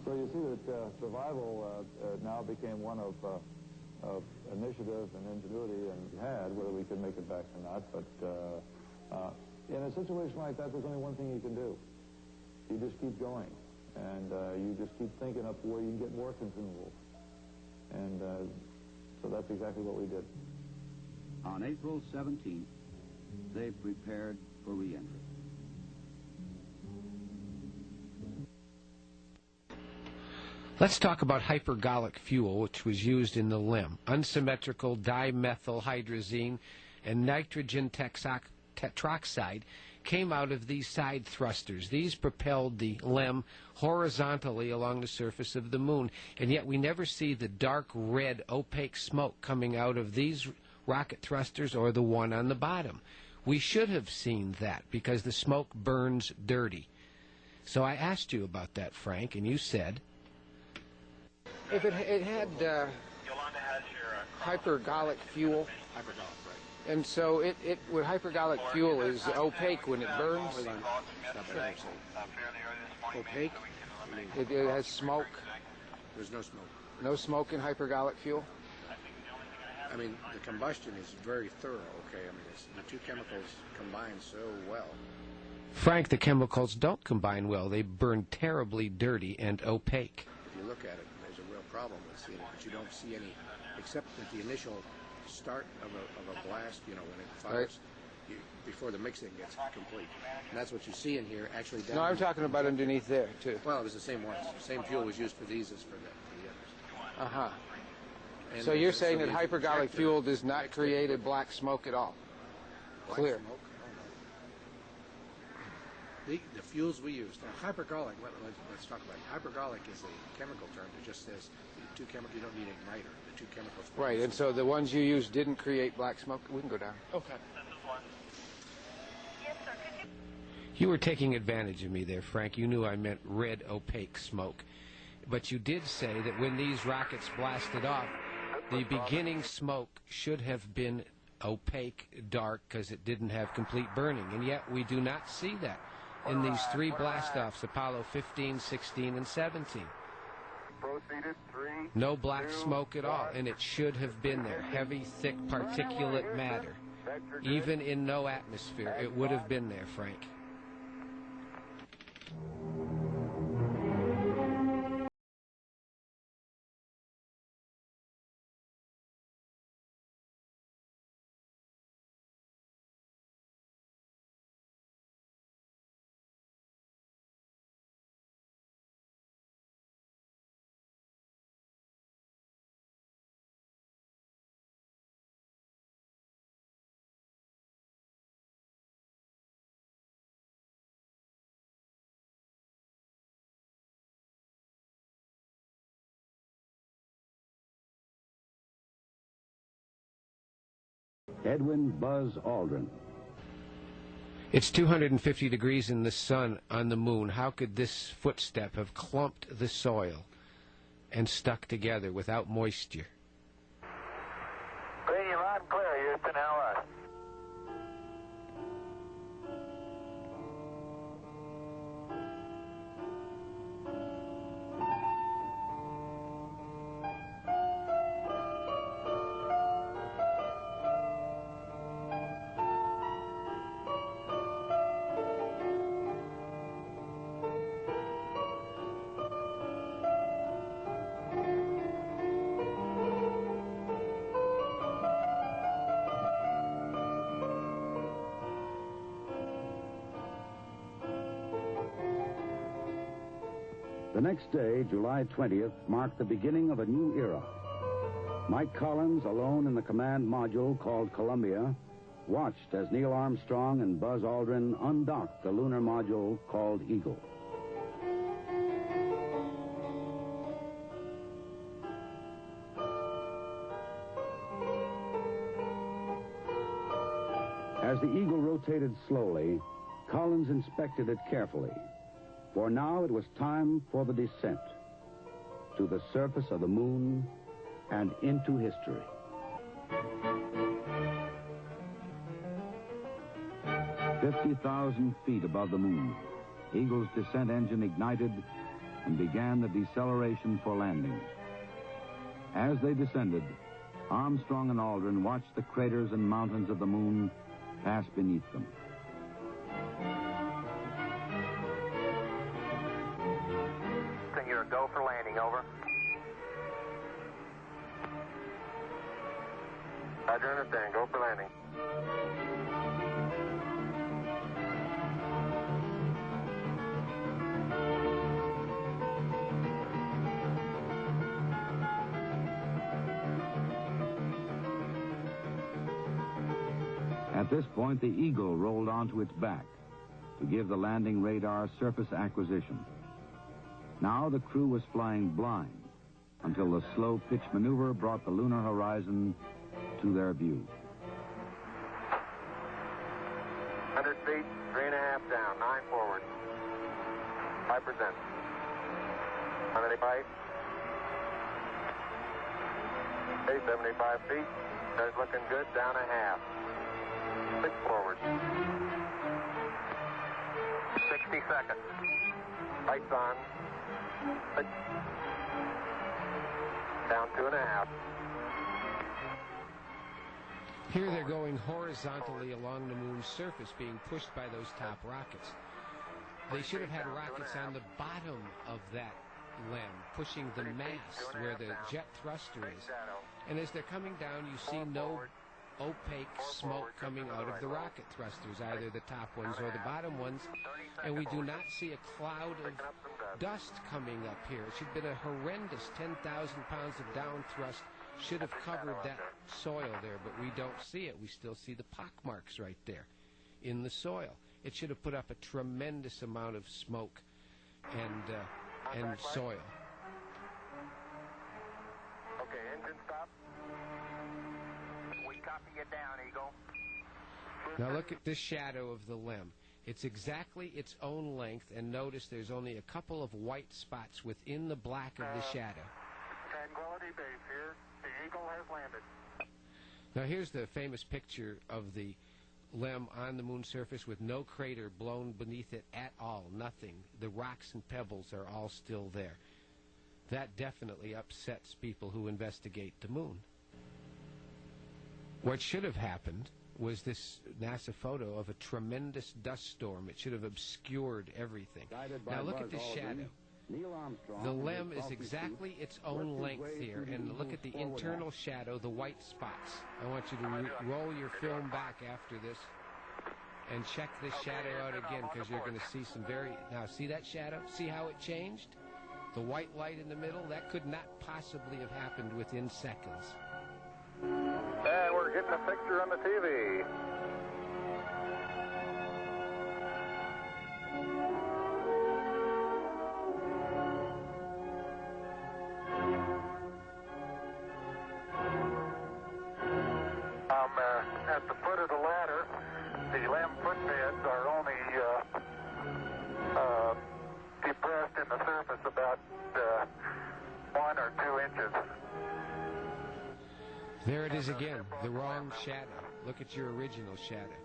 So you see that survival now became one of initiative and ingenuity, and had whether we could make it back or not. But in a situation like that, there's only one thing you can do. You just keep going, and you just keep thinking up where you can get more consumables. And so that's exactly what we did. On April 17th, they prepared for re-entry. Let's talk about hypergolic fuel, which was used in the LEM. Unsymmetrical dimethylhydrazine and nitrogen tetroxide came out of these side thrusters. These propelled the LEM horizontally along the surface of the moon, and yet we never see the dark red opaque smoke coming out of these rocket thrusters or the one on the bottom. We should have seen that because the smoke burns dirty. So I asked you about that, Frank, and you said... If it had hypergolic fuel, and so it with hypergolic fuel is opaque when it burns. Opaque. It has smoke. There's no smoke. No smoke in hypergolic fuel. I mean, the combustion is very thorough. Okay, I mean, the 2 chemicals combine so well. Frank, the chemicals don't combine well. They burn terribly dirty and opaque. If you look at it, there's a real problem with seeing it, but you don't see any, except at the initial start of a blast, you know, when it fires, before the mixing gets complete. And that's what you see in here, actually. Down no, I'm talking about underneath there, too. Well, it was the same ones. The same fuel was used for these as for the others. Uh-huh. And So you're saying that the hypergolic injector fuel does not create a black smoke at all? Black Clear. smoke? The fuels we use. Now, hypergolic, let's talk about it. Hypergolic is a chemical term that just says the two chemicals, you don't need an igniter. The two chemicals. Right, and so the ones you used didn't create black smoke? We can go down. Okay. You were taking advantage of me there, Frank. You knew I meant red, opaque smoke. But you did say that when these rockets blasted off, the beginning smoke should have been opaque, dark, because it didn't have complete burning. And yet we do not see that in these three blast-offs, Apollo 15, 16, and 17. No black smoke at all, and it should have been there. Heavy, thick, particulate matter. Even in no atmosphere, it would have been there, Frank. Edwin Buzz Aldrin. It's 250 degrees in the sun on the moon. How could this footstep have clumped the soil and stuck together without moisture? Bring you loud and clear, Houston, LS. The next day, July 20th, marked the beginning of a new era. Mike Collins, alone in the command module called Columbia, watched as Neil Armstrong and Buzz Aldrin undocked the lunar module called Eagle. As the Eagle rotated slowly, Collins inspected it carefully. For now it was time for the descent to the surface of the moon and into history. "50,000 feet above the moon, Eagle's descent engine ignited and began the deceleration for landing. As they descended, Armstrong and Aldrin watched the craters and mountains of the moon pass beneath them. You're a go for landing, over. Roger, understand. Go for landing. At this point, the Eagle rolled onto its back to give the landing radar surface acquisition. Now the crew was flying blind until the slow pitch maneuver brought the lunar horizon to their view. 100 feet, 3.5 down, 9 forward. 5%. 185. Okay, 75 feet. That's looking good, down a half. 6 forward. 60 seconds. Lights on. Down 2.5. Here they're going horizontally along the moon's surface, being pushed by those top rockets. They should have had rockets on the bottom of that LEM pushing the mast where the jet thruster is. And as they're coming down, you see no opaque smoke coming out of the rocket thrusters, either the top ones or the bottom ones. And we do not see a cloud of dust coming up here. It should have been a horrendous 10,000 pounds of down thrust should have covered that soil there, but we don't see it. We still see the pock marks right there in the soil. It should have put up a tremendous amount of smoke and soil. Okay, engine stop. We copy you down, Eagle. Now look at this shadow of the LEM. It's exactly its own length, and notice there's only a couple of white spots within the black of the shadow. Tranquility Base here. The Eagle has landed. Now here's the famous picture of the LEM on the moon surface with no crater blown beneath it at all, nothing. The rocks and pebbles are all still there. That definitely upsets people who investigate the moon. What should have happened was this NASA photo of a tremendous dust storm. It should have obscured everything. Now look at this shadow. The LEM is exactly its own length here, and look at the internal shadow, the white spots. I want you to roll your film back after this and check this shadow out again, because you're going to see some now see that shadow? See how it changed? The white light in the middle, that could not possibly have happened within seconds. And we're getting a picture on the TV. At the foot of the ladder, the LEM footbeds are only depressed in the surface about 1 or 2 inches. There it is again, the wrong shadow. Look at your original shadow.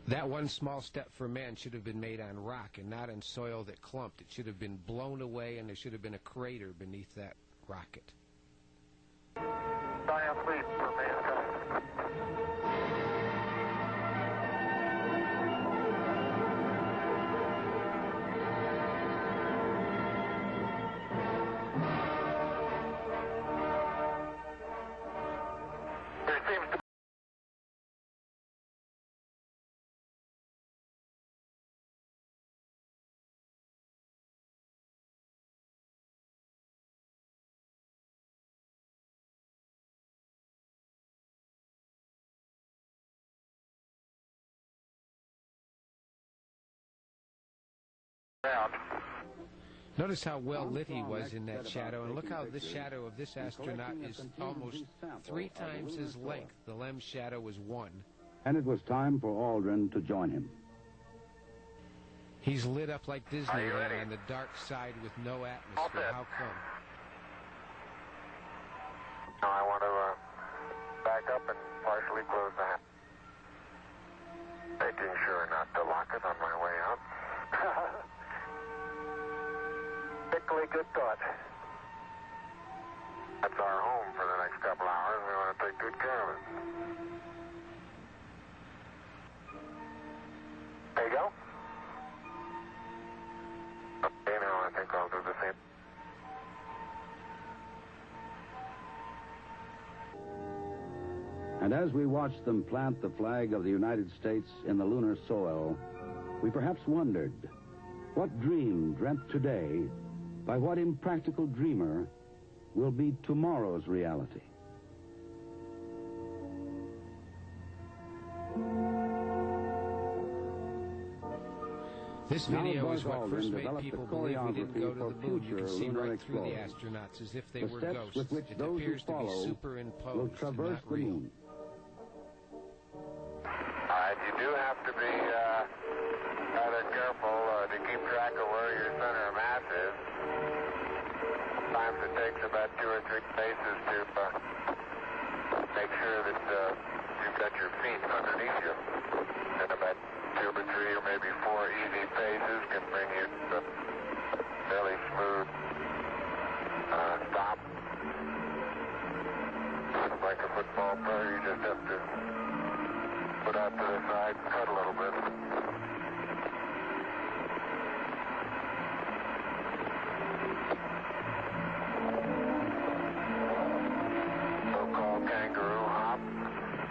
That one small step for man should have been made on rock and not on soil that clumped. It should have been blown away, and there should have been a crater beneath that rocket. Science lead for mankind. Notice how well lit he was in that shadow, and look how this shadow of this astronaut is almost 3 times his length. The LEM shadow was 1. And it was time for Aldrin to join him. He's lit up like Disneyland on the dark side with no atmosphere. How come? Now I want to back up and partially close the hatch. Making sure not to lock it on my way out. Particularly good thought. That's our home for the next couple hours. We want to take good care of it. There you go. Okay, now I think I'll do the same. And as we watched them plant the flag of the United States in the lunar soil, we perhaps wondered, what dream dreamt today by what impractical dreamer will be tomorrow's reality? This video is what first made people believe we didn't go to the moon. You can see right through the astronauts as if they were ghosts. It appears to be superimposed and not real. You do have to be rather careful to keep track of where your center of mass is. Sometimes it takes about 2 or 3 paces to make sure that you've got your feet underneath you. And about 2 or 3 or maybe 4 easy paces can bring you to a fairly smooth stop. Like a football player, you just have to Put out to the side, cut a little bit. So-called kangaroo hop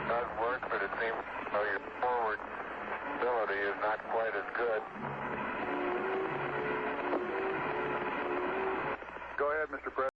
does work, but it seems your forward ability is not quite as good. Go ahead, Mr. President.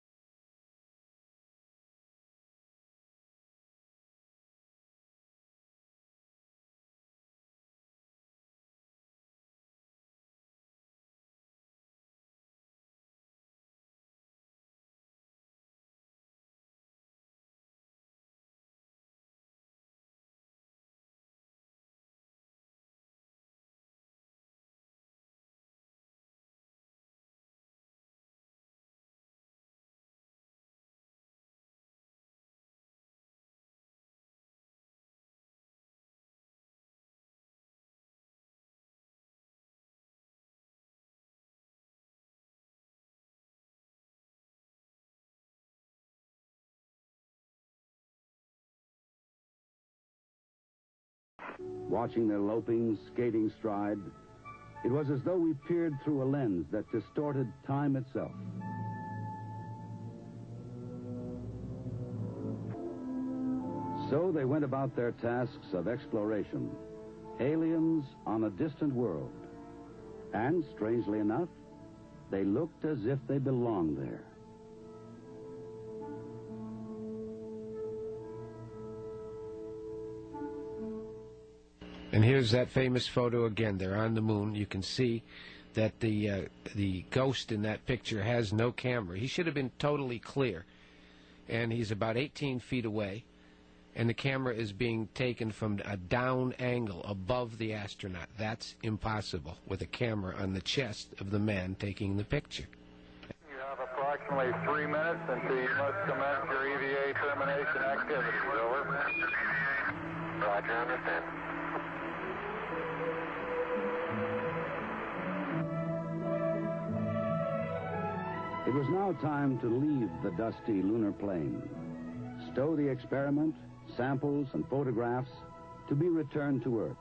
Watching their loping, skating stride, it was as though we peered through a lens that distorted time itself. So they went about their tasks of exploration, aliens on a distant world. And, strangely enough, they looked as if they belonged there. And here's that famous photo again. They're on the moon. You can see that the ghost in that picture has no camera. He should have been totally clear. And he's about 18 feet away. And the camera is being taken from a down angle above the astronaut. That's impossible with a camera on the chest of the man taking the picture. You have approximately 3 minutes until you must commence your EVA termination activities. Over. Roger, understand. It was now time to leave the dusty lunar plain, stow the experiment, samples, and photographs to be returned to Earth.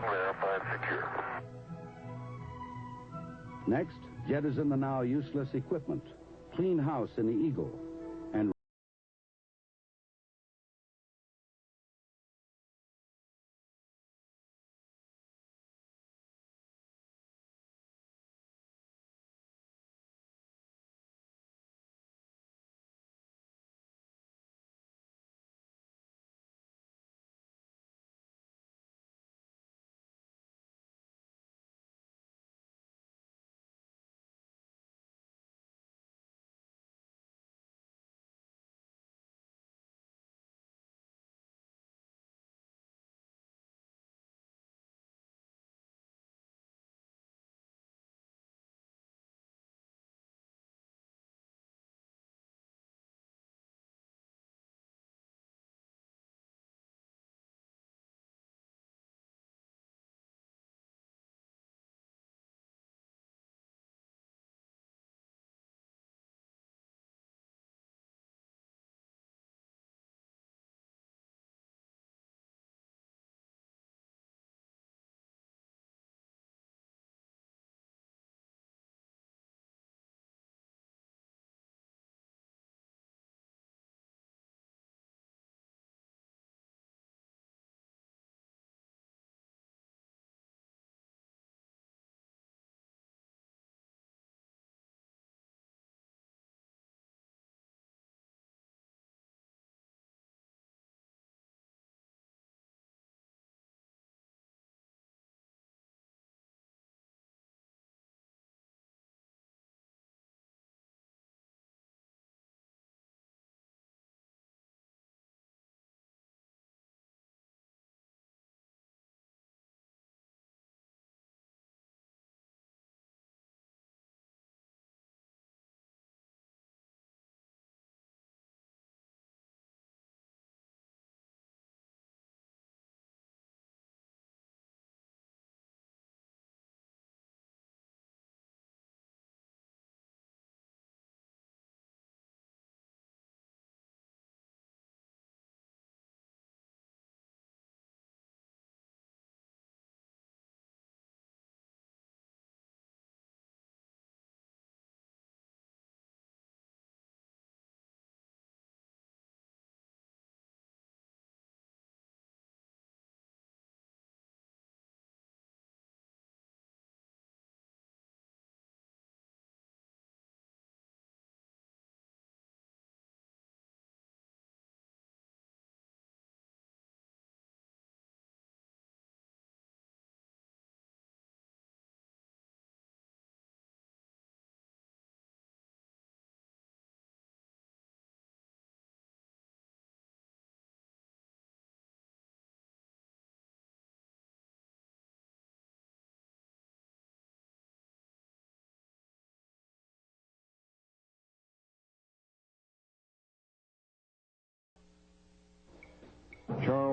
Verified secure. Next, jettison the now useless equipment, clean house in the Eagle,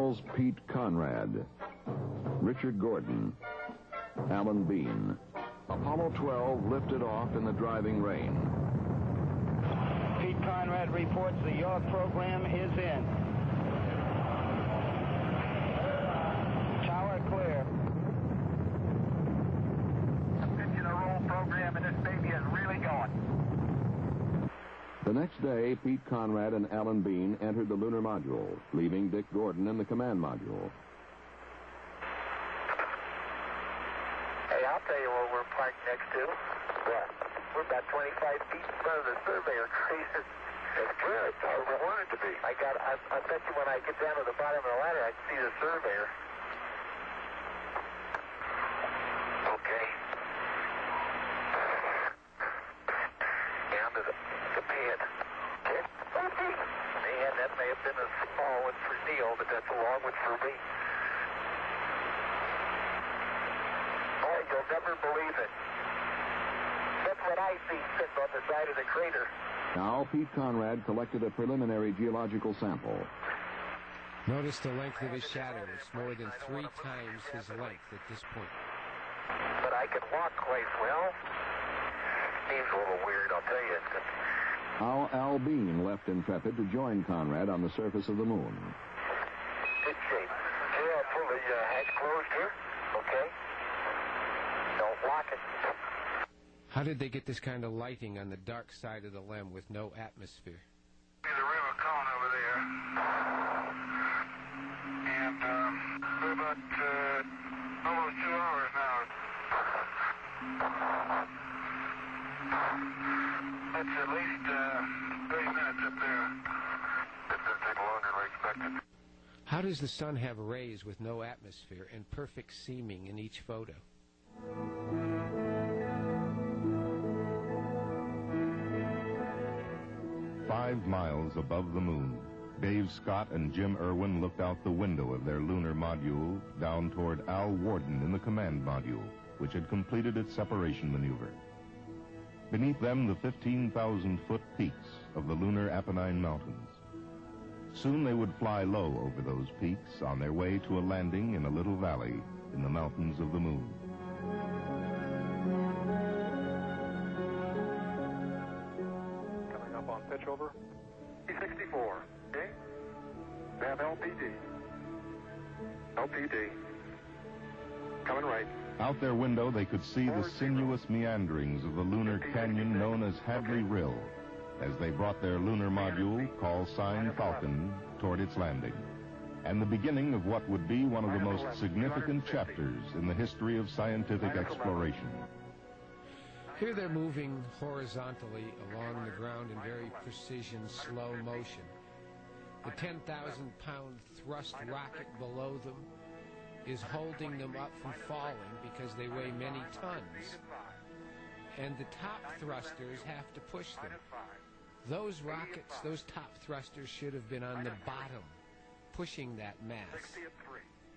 Charles Pete Conrad, Richard Gordon, Alan Bean. Apollo 12 lifted off in the driving rain. Pete Conrad reports the yaw program is in. Tower clear. Pitching a roll program, and this baby is really going. The next day, Pete Conrad and Alan Bean entered the lunar module, leaving Dick Gordon in the command module. Hey, I'll tell you what we're parked next to. What? We're about 25 feet in front of the surveyor crater. That's good. That's how we want it to be. I bet you when I get down to the bottom of the ladder, I can see the surveyor. Okay. Down to the pad. Okay. Man, that may have been a small one for Neil, but that's a long one for me. Oh, you'll never believe it. That's what I see sitting on the side of the crater. Now, Pete Conrad collected a preliminary geological sample. Notice the length of his shadow. It's more than 3 times his length at this point. But I can walk quite well. Seems a little weird, I'll tell you. How Al Bean left Intrepid to join Conrad on the surface of the moon. Good shape. Okay, I'll pull the hatch closed here. Okay. Don't lock it. How did they get this kind of lighting on the dark side of the LEM with no atmosphere? See the river cone over there. And we're about almost 2 hours now. That's at least 30 minutes up there. It's going to take longer than we expected. How does the sun have rays with no atmosphere and perfect seeming in each photo? "5 miles above the moon, Dave Scott and Jim Irwin looked out the window of their lunar module down toward Al Worden in the command module, which had completed its separation maneuver. Beneath them, the 15,000-foot peaks of the lunar Apennine Mountains. Soon they would fly low over those peaks on their way to a landing in a little valley in the mountains of the moon. Coming up on pitch over. 64. Okay. We have LPD. LPD. Coming right. Out their window, they could see the sinuous meanderings of the lunar canyon known as Hadley Rill as they brought their lunar module, call sign Falcon, toward its landing, and the beginning of what would be one of the most significant chapters in the history of scientific exploration. Here they're moving horizontally along the ground in very precision, slow motion. The 10,000-pound thrust rocket below them is holding them up from falling because they weigh many tons. And the top thrusters have to push them. Those rockets, those top thrusters should have been on the bottom, pushing that mass.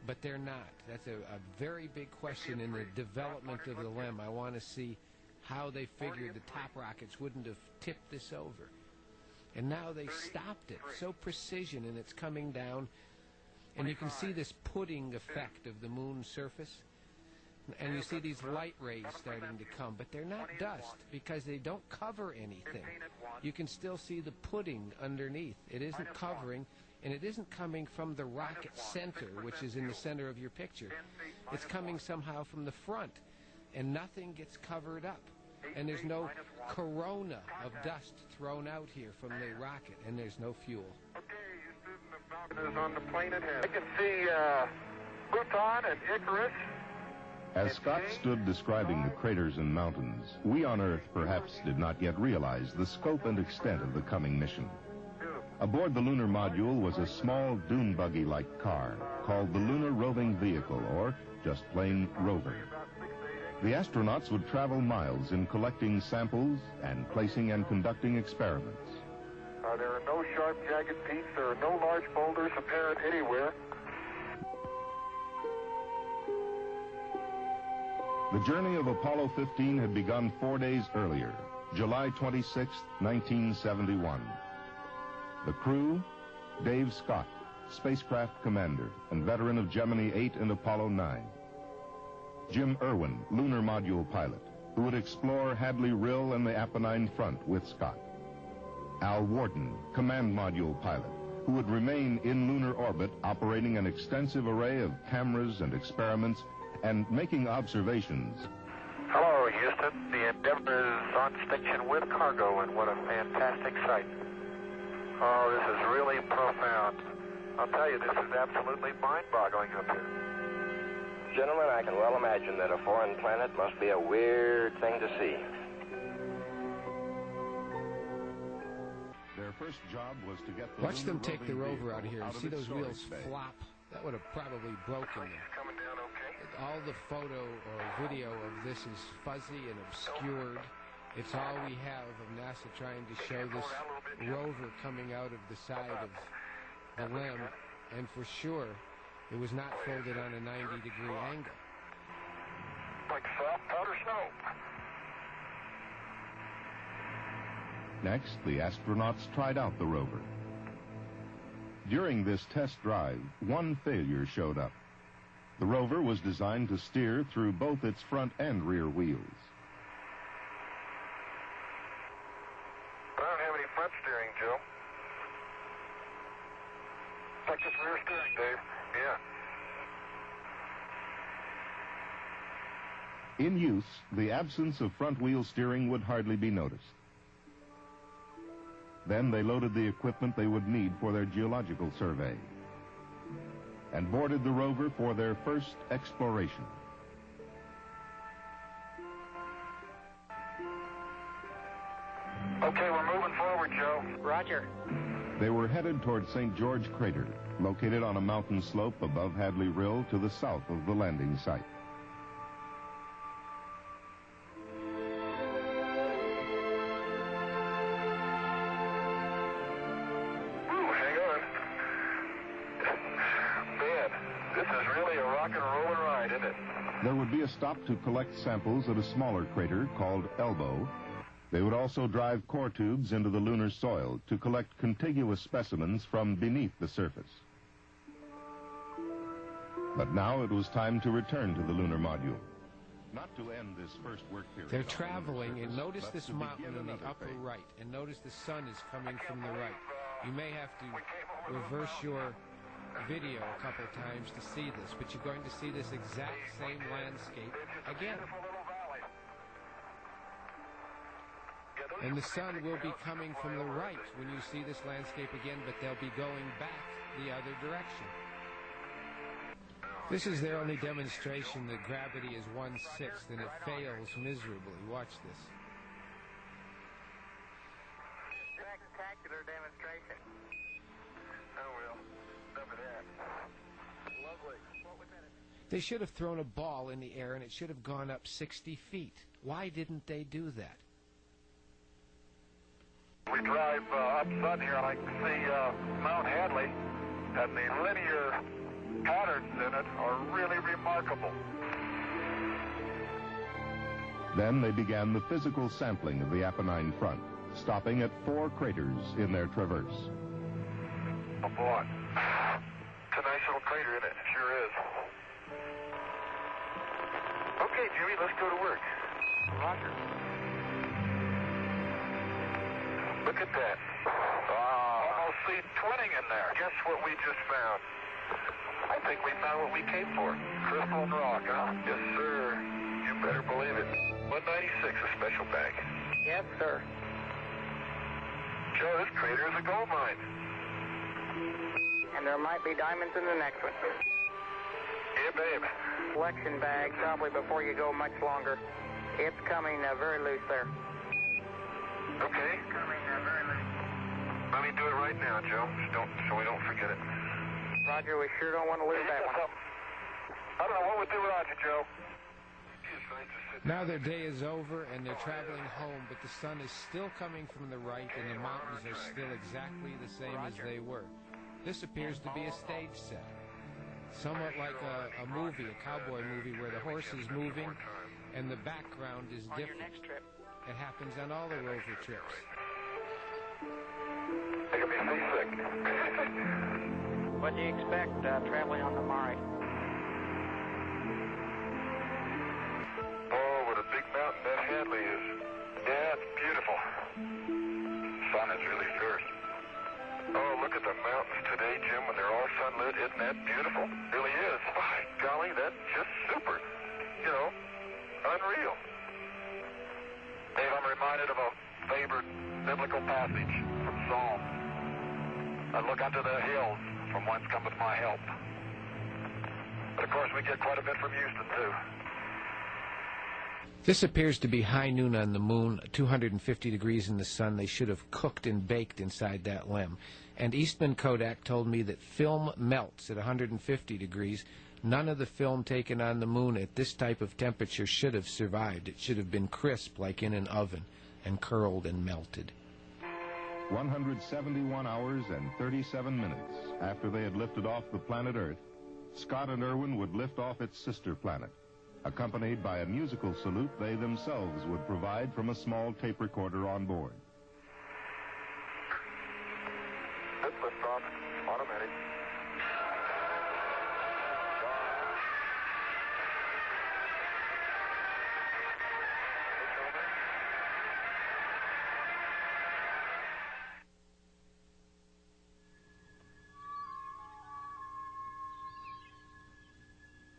But they're not. That's a very big question in the development of the LEM. I want to see how they figured the top rockets wouldn't have tipped this over. And now they stopped it. So precision, and it's coming down. And you can see this pudding effect of the moon's surface. And you see these light rays starting to come, but they're not dust because they don't cover anything. You can still see the pudding underneath. It isn't covering, and it isn't coming from the rocket center, which is in the center of your picture. It's coming somehow from the front, and nothing gets covered up. And there's no corona of dust thrown out here from the rocket, and there's no fuel. On the plane ahead. I can see Pluton and Icarus. As Scott stood describing the craters and mountains, we on Earth perhaps did not yet realize the scope and extent of the coming mission. Aboard the lunar module was a small dune buggy-like car called the Lunar Roving Vehicle, or just plain Rover. The astronauts would travel miles in collecting samples and placing and conducting experiments. There are no sharp, jagged peaks. There are no large boulders apparent anywhere. The journey of Apollo 15 had begun 4 days earlier, July 26, 1971. The crew, Dave Scott, spacecraft commander and veteran of Gemini 8 and Apollo 9. Jim Irwin, lunar module pilot, who would explore Hadley Rill and the Apennine front with Scott. Al Warden, command module pilot, who would remain in lunar orbit operating an extensive array of cameras and experiments and making observations. Hello, Houston. The Endeavour is on station with cargo, and what a fantastic sight. Oh, this is really profound. I'll tell you, this is absolutely mind-boggling up here. Gentlemen, I can well imagine that a foreign planet must be a weird thing to see. Their first job was to get the Watch them take the roving rover out of here and see its those storage wheels bay. flop. That would have probably broken them. Coming down okay? All the photo or video of this is fuzzy and obscured. It's all we have of NASA trying to show this rover coming out of the side of the limb, and for sure it was not folded on a 90-degree angle. Like soft powder snow. Next, the astronauts tried out the rover. During this test drive, one failure showed up. The rover was designed to steer through both its front and rear wheels. I don't have any front steering, Joe. It's like this rear steering, Dave. Yeah. In use, the absence of front wheel steering would hardly be noticed. Then they loaded the equipment they would need for their geological survey and boarded the rover for their first exploration. Okay, we're moving forward, Joe. Roger. They were headed toward St. George Crater, located on a mountain slope above Hadley Rill to the south of the landing site. There would be a stop to collect samples at a smaller crater called Elbow. They would also drive core tubes into the lunar soil to collect contiguous specimens from beneath the surface. But now it was time to return to the lunar module. Not to end this first work period. They're traveling, and notice but this to mountain begin in the another upper phase. right, and notice the sun is coming from the right. You may have to reverse your video a couple times to see this, but you're going to see this exact same landscape again. And the sun will be coming from the right when you see this landscape again, but they'll be going back the other direction. This is their only demonstration that gravity is 1/6, and it fails miserably. Watch this. Spectacular demonstration. Oh, well. Enough of that. Lovely. What was that? They should have thrown a ball in the air, and it should have gone up 60 feet. Why didn't they do that? We drive up sun here, and I can see Mount Hadley, and the linear patterns in it are really remarkable. Then they began the physical sampling of the Apennine front, stopping at 4 craters in their traverse. Oh, boy. It's a nice little crater, isn't it? It sure is. Okay, Jimmy, let's go to work. Roger. Look at that. Almost see twinning in there. Guess what we just found? I think we found what we came for. Crystal and rock, huh? Yes, sir. You better believe it. 196, a special bag. Yes, sir. Joe, this crater is a gold mine. And there might be diamonds in the next one. Yeah, babe. Collection bag, probably before you go much longer. It's coming very loose there. Okay. Coming very loose. Let me do it right now, Joe. So we don't forget it. Roger, we sure don't want to lose that one. I don't know what we'd do without you, Joe. Now their day is over, and they're traveling home, but the sun is still coming from the right, and the mountains are still exactly the same as they were. This appears to be a stage set, somewhat like a movie, a cowboy movie, where the horse is moving and the background is different. It happens on all the rover trips. Making me seasick. What do you expect traveling on the Maury? Oh, what a big mountain that Hadley is. Yeah, it's beautiful. Sun is really fierce. Oh, look at the mountains today, Jim, when they're all sunlit. Isn't that beautiful? Really is. By golly, that's just super. You know, unreal. Dave, I'm reminded of a favorite biblical passage from Psalm. I look unto the hills from whence cometh my help. But of course, we get quite a bit from Houston, too. This appears to be high noon on the moon, 250 degrees in the sun. They should have cooked and baked inside that limb. And Eastman Kodak told me that film melts at 150 degrees. None of the film taken on the moon at this type of temperature should have survived. It should have been crisp like in an oven and curled and melted. 171 hours and 37 minutes after they had lifted off the planet Earth, Scott and Irwin would lift off its sister planet, accompanied by a musical salute they themselves would provide from a small tape recorder on board. Good liftoff, automatic.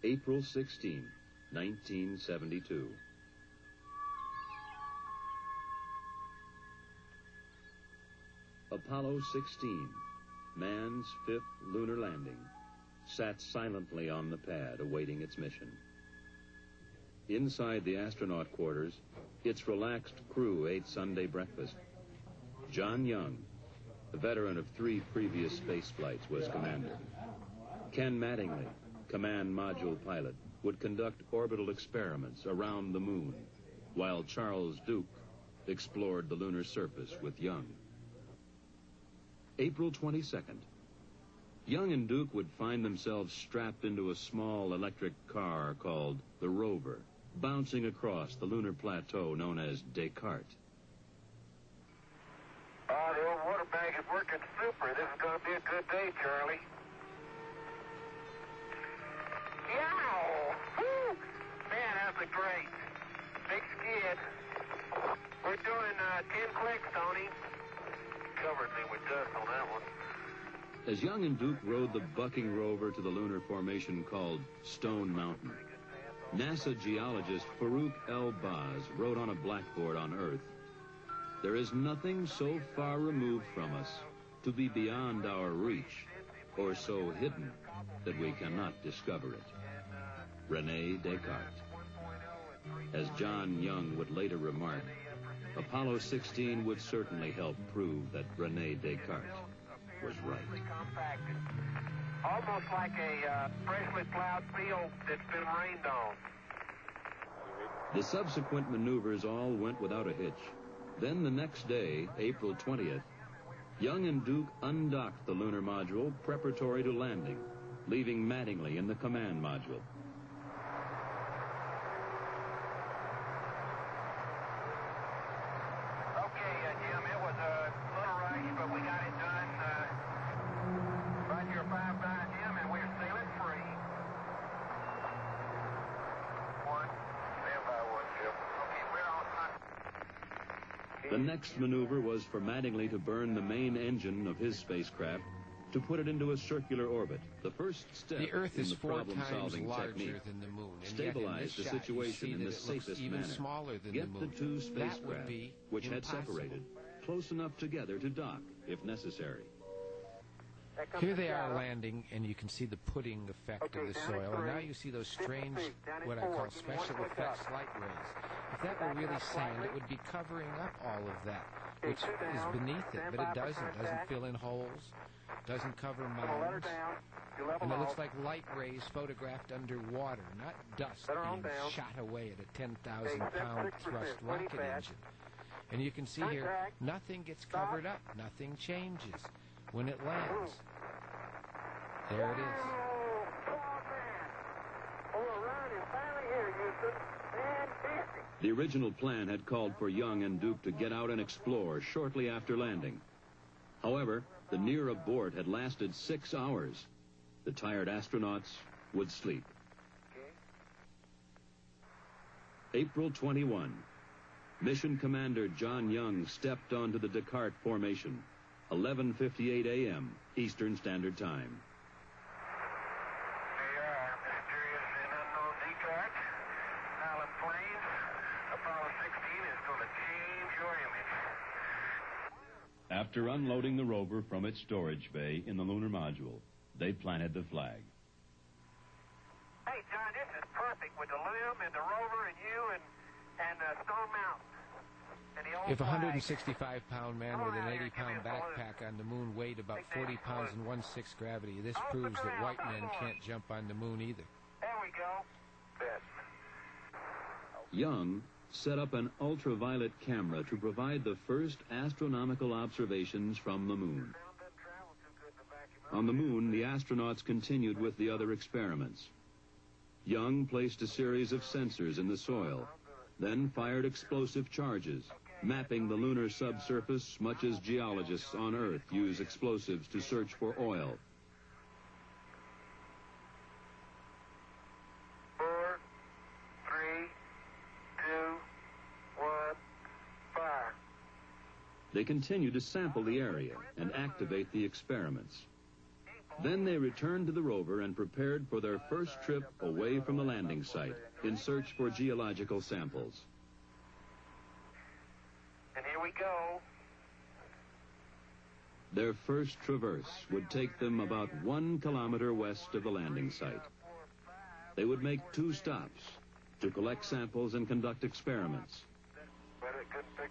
April 16, 1972. Apollo 16, man's fifth lunar landing, sat silently on the pad awaiting its mission. Inside the astronaut quarters, its relaxed crew ate Sunday breakfast. John Young, a veteran of 3 previous space flights, was commander. Ken Mattingly, command module pilot, would conduct orbital experiments around the moon, while Charles Duke explored the lunar surface with Young. April 22nd. Young and Duke would find themselves strapped into a small electric car called the Rover, bouncing across the lunar plateau known as Descartes. The old water bag is working super. This is going to be a good day, Charlie. Yow! Woo! Man, that's a great big skid. We're doing 10 clicks, Tony. Covered me with dust on that one. As Young and Duke rode the bucking rover to the lunar formation called Stone Mountain, NASA geologist Farouk El-Baz wrote on a blackboard on Earth, "There is nothing so far removed from us to be beyond our reach, or so hidden that we cannot discover it." René Descartes. As John Young would later remark, Apollo 16 would certainly help prove that René Descartes was right. Almost like a freshly plowed field that's been rained on. The subsequent maneuvers all went without a hitch. Then the next day, April 20th, Young and Duke undocked the lunar module preparatory to landing, leaving Mattingly in the command module. Okay, Jim, it was a little rush, but we got it done. Right here, 5-9, Jim, and we're sailing free. 1, stand by 1, Jim. Okay, we're on time. The next maneuver was for Mattingly to burn the main engine of his spacecraft to put it into a circular orbit. The first step the Earth in is the 4 times problem-solving larger technique. than the moon. And Stabilize the situation in the safest even manner. smaller than Get the the moon. 2 That spacecraft, would be which had impossible. separated, close enough together to dock, if necessary. Here they are landing, and you can see the pudding effect of the soil. And now you see those strange, what I call special effects light rays. If that were really sand, it would be covering up all of that, which is beneath it. But it doesn't fill in holes, doesn't cover mounds. And it looks like light rays photographed underwater, not dust being shot away at a 10,000-pound thrust rocket engine. And you can see here, nothing gets covered up, nothing changes when it lands. There it is. The original plan had called for Young and Duke to get out and explore shortly after landing. However, the near abort had lasted 6 hours. The tired astronauts would sleep. April 21. Mission Commander John Young stepped onto the Descartes formation, 11:58 a.m. Eastern Standard Time. They are mysterious and unknown Descartes. Island planes. Apollo 16 is going to change your image. After unloading the rover from its storage bay in the lunar module, they planted the flag. Hey, John, this is perfect with the LIM and the rover and you and Stone Mountain. And the old If a flag. 165-pound man with an 80-pound backpack on the moon weighed about 40 pounds and 1/6 gravity, this proves that white men can't jump on the moon either. There we go. Good. Young set up an ultraviolet camera to provide the first astronomical observations from the moon. On the moon, the astronauts continued with the other experiments. Young placed a series of sensors in the soil, then fired explosive charges, mapping the lunar subsurface much as geologists on Earth use explosives to search for oil. 4, 3, 2, 1, fire. They continued to sample the area and activate the experiments. Then they returned to the rover and prepared for their first trip away from the landing site in search for geological samples. And here we go. Their first traverse would take them about 1 kilometer west of the landing site. They would make 2 stops to collect samples and conduct experiments.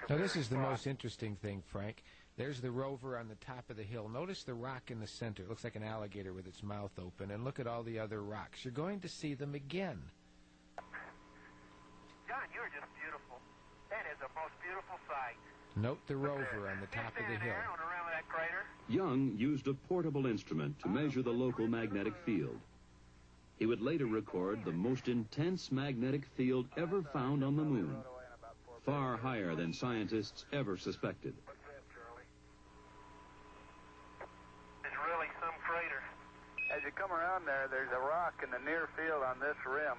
Now, this is the most interesting thing, Frank. There's the rover on the top of the hill. Notice the rock in the center. It looks like an alligator with its mouth open. And look at all the other rocks. You're going to see them again. John, you're just beautiful. That is the most beautiful sight. Note the rover on the top of the hill. On the rim of that crater. Young used a portable instrument to measure the local magnetic field. He would later record the most intense magnetic field ever found on the moon, far higher than scientists ever suspected. It's really some crater. As you come around there, there's a rock in the near field on this rim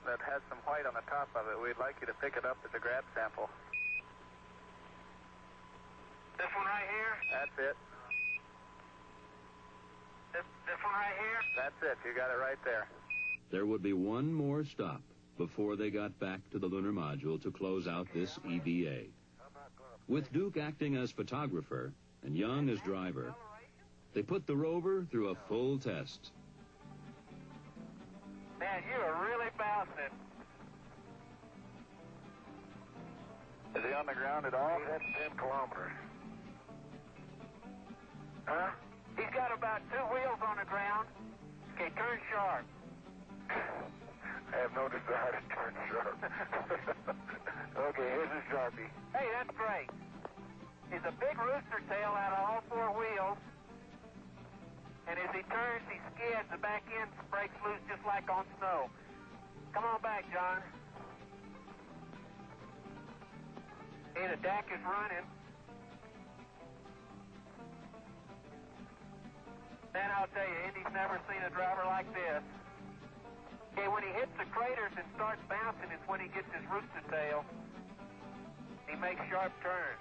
that has some white on the top of it. We'd like you to pick it up as a grab sample. This one right here? That's it. This one right here? That's it. You got it right there. There would be one more stop before they got back to the lunar module to close out this EVA. With Duke acting as photographer and Young as driver, they put the rover through a full test. Man, you are really bouncing. Is he on the ground at all? That's 10 kilometers. Huh? He's got about 2 wheels on the ground. Okay, turn sharp. I have no desire to turn sharp. Okay, here's his Sharpie. Hey, that's great. He's a big rooster tail out of all 4 wheels. And as he turns, he skids. The back end breaks loose just like on snow. Come on back, John. Hey, the deck is running. Man, I'll tell you, Indy's never seen a driver like this. Okay, when he hits the craters and starts bouncing, it's when he gets his rooster tail. He makes sharp turns.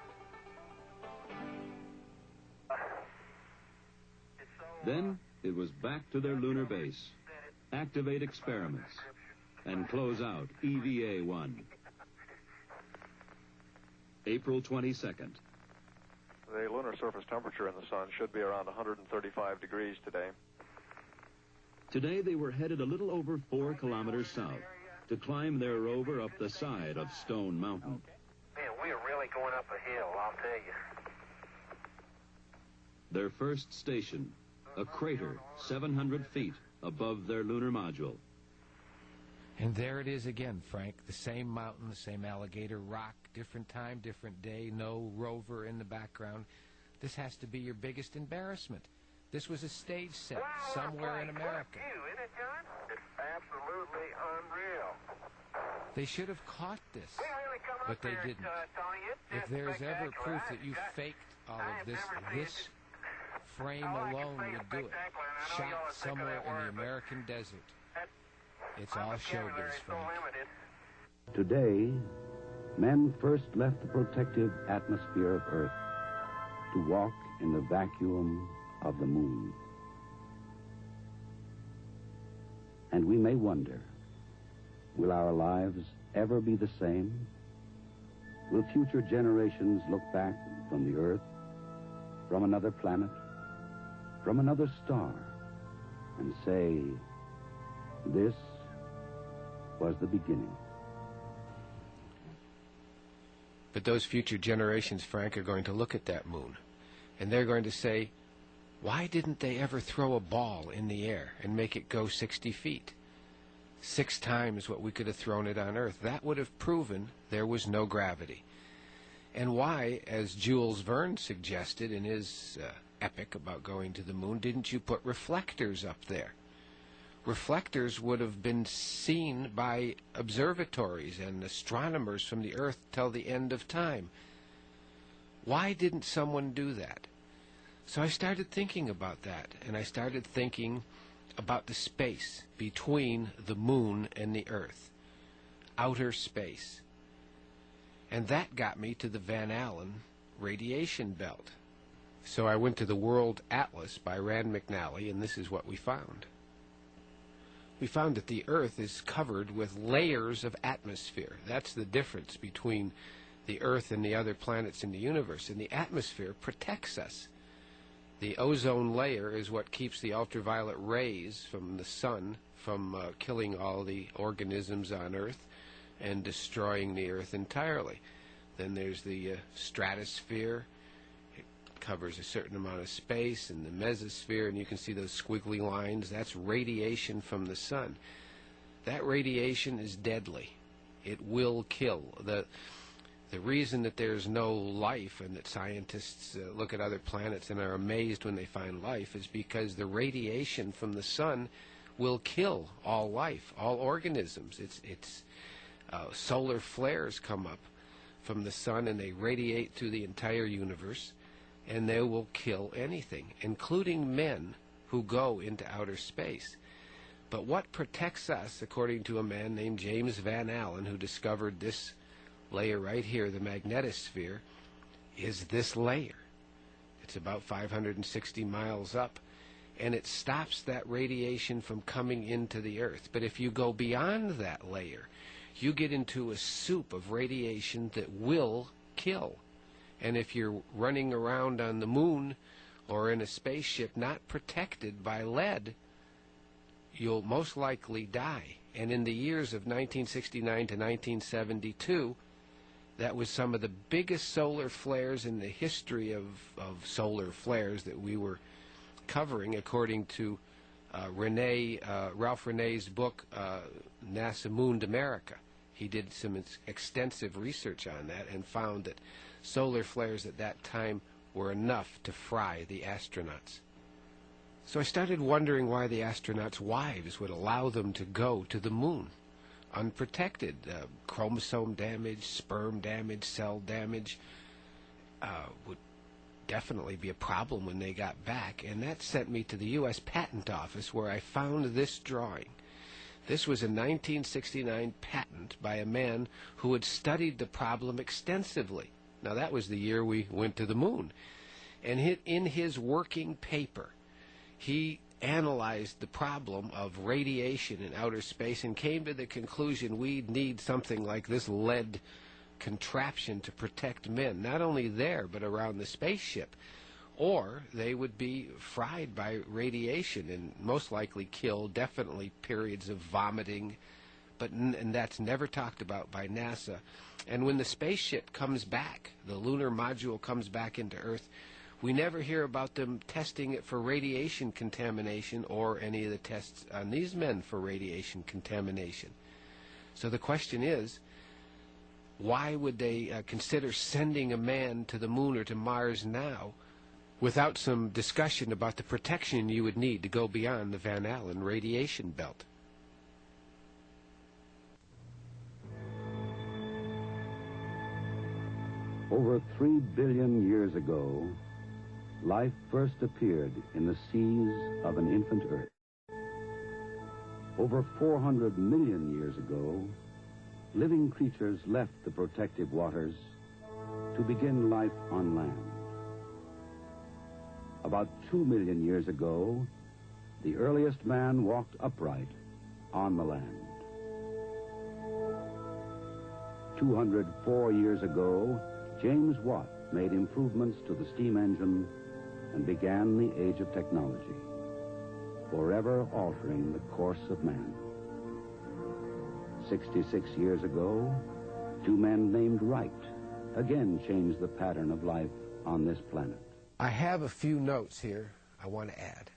Then it was back to their lunar base, activate experiments, and close out EVA-1. April 22nd. The lunar surface temperature in the sun should be around 135 degrees today. Today they were headed a little over 4 kilometers south to climb their rover up the side of Stone Mountain. Man, we are really going up a hill, I'll tell you. Their first station, a crater 700 feet above their lunar module. And there it is again, Frank. The same mountain, the same alligator rock, different time, different day, no rover in the background. This has to be your biggest embarrassment. This was a stage set somewhere in America. Isn't it, John? It's absolutely unreal. They should have caught this, but they didn't. If there's ever proof that you faked all of this, this frame alone would do it. Shot somewhere in the American desert. It's all showbiz, Frank. Today, men first left the protective atmosphere of Earth to walk in the vacuum of the moon. And we may wonder, will our lives ever be the same? Will future generations look back from the Earth, from another planet, from another star, and say, this was the beginning? But those future generations, Frank, are going to look at that moon, and they're going to say, why didn't they ever throw a ball in the air and make it go 60 feet? 6 times what we could have thrown it on Earth. That would have proven there was no gravity. And why, as Jules Verne suggested in his epic about going to the moon, didn't you put reflectors up there? Reflectors would have been seen by observatories and astronomers from the Earth till the end of time. Why didn't someone do that? So I started thinking about that, and I started thinking about the space between the moon and the Earth, outer space. And that got me to the Van Allen radiation belt. So I went to the World Atlas by Rand McNally, and this is what we found. We found that the Earth is covered with layers of atmosphere. That's the difference between the Earth and the other planets in the universe. And the atmosphere protects us. The ozone layer is what keeps the ultraviolet rays from the sun from killing all the organisms on Earth and destroying the Earth entirely. Then there's the stratosphere. It covers a certain amount of space, and the mesosphere, and you can see those squiggly lines. That's radiation from the sun. That radiation is deadly. It will kill. The reason that there's no life and that scientists look at other planets and are amazed when they find life is because the radiation from the sun will kill all life, all organisms. Solar flares come up from the sun and they radiate through the entire universe, and they will kill anything, including men who go into outer space. But what protects us, according to a man named James Van Allen, who discovered this layer right here, the magnetosphere, is this layer. It's about 560 miles up, and it stops that radiation from coming into the Earth. But if you go beyond that layer, you get into a soup of radiation that will kill. And if you're running around on the moon or in a spaceship not protected by lead, you'll most likely die. And in the years of 1969 to 1972, that was some of the biggest solar flares in the history of solar flares that we were covering, according to Ralph Renee's book, NASA Mooned America. He did some extensive research on that and found that solar flares at that time were enough to fry the astronauts. So I started wondering why the astronauts' wives would allow them to go to the moon unprotected. Chromosome damage, sperm damage, cell damage would definitely be a problem when they got back. And that sent me to the U.S. Patent Office, where I found this drawing. This was a 1969 patent by a man who had studied the problem extensively. Now, that was the year we went to the moon. And in his working paper, he analyzed the problem of radiation in outer space and came to the conclusion we'd need something like this lead contraption to protect men, not only there but around the spaceship, or they would be fried by radiation and most likely kill, definitely periods of vomiting, and that's never talked about by NASA. And when the spaceship comes back, the lunar module comes back into Earth, we never hear about them testing it for radiation contamination or any of the tests on these men for radiation contamination. So the question is, why would they consider sending a man to the moon or to Mars now without some discussion about the protection you would need to go beyond the Van Allen radiation belt? Over 3 billion years ago, life first appeared in the seas of an infant Earth. Over 400 million years ago, living creatures left the protective waters to begin life on land. About 2 million years ago, the earliest man walked upright on the land. 204 years ago, James Watt made improvements to the steam engine and began the age of technology, forever altering the course of man. 66 years ago, two men named Wright again changed the pattern of life on this planet. I have a few notes here I want to add.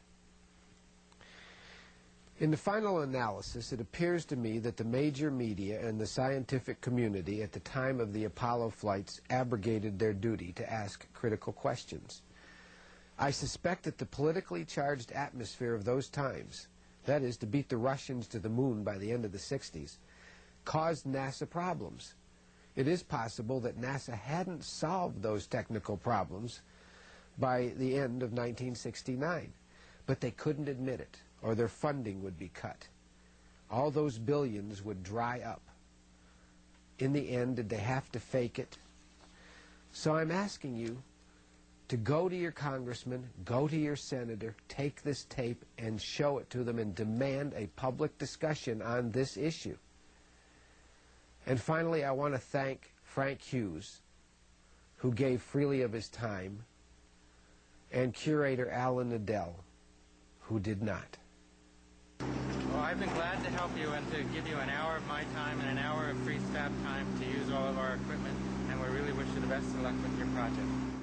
In the final analysis, it appears to me that the major media and the scientific community at the time of the Apollo flights abrogated their duty to ask critical questions. I suspect that the politically charged atmosphere of those times, that is, to beat the Russians to the moon by the end of the 60s, caused NASA problems. It is possible that NASA hadn't solved those technical problems by the end of 1969, but they couldn't admit it, or their funding would be cut. All those billions would dry up. In the end, did they have to fake it? So I'm asking you to go to your congressman, go to your senator, take this tape and show it to them and demand a public discussion on this issue. And finally, I want to thank Frank Hughes, who gave freely of his time, and curator Alan Nadell, who did not. Well, I've been glad to help you and to give you an hour of my time and an hour of free staff time to use all of our equipment, and we really wish you the best of luck with your project.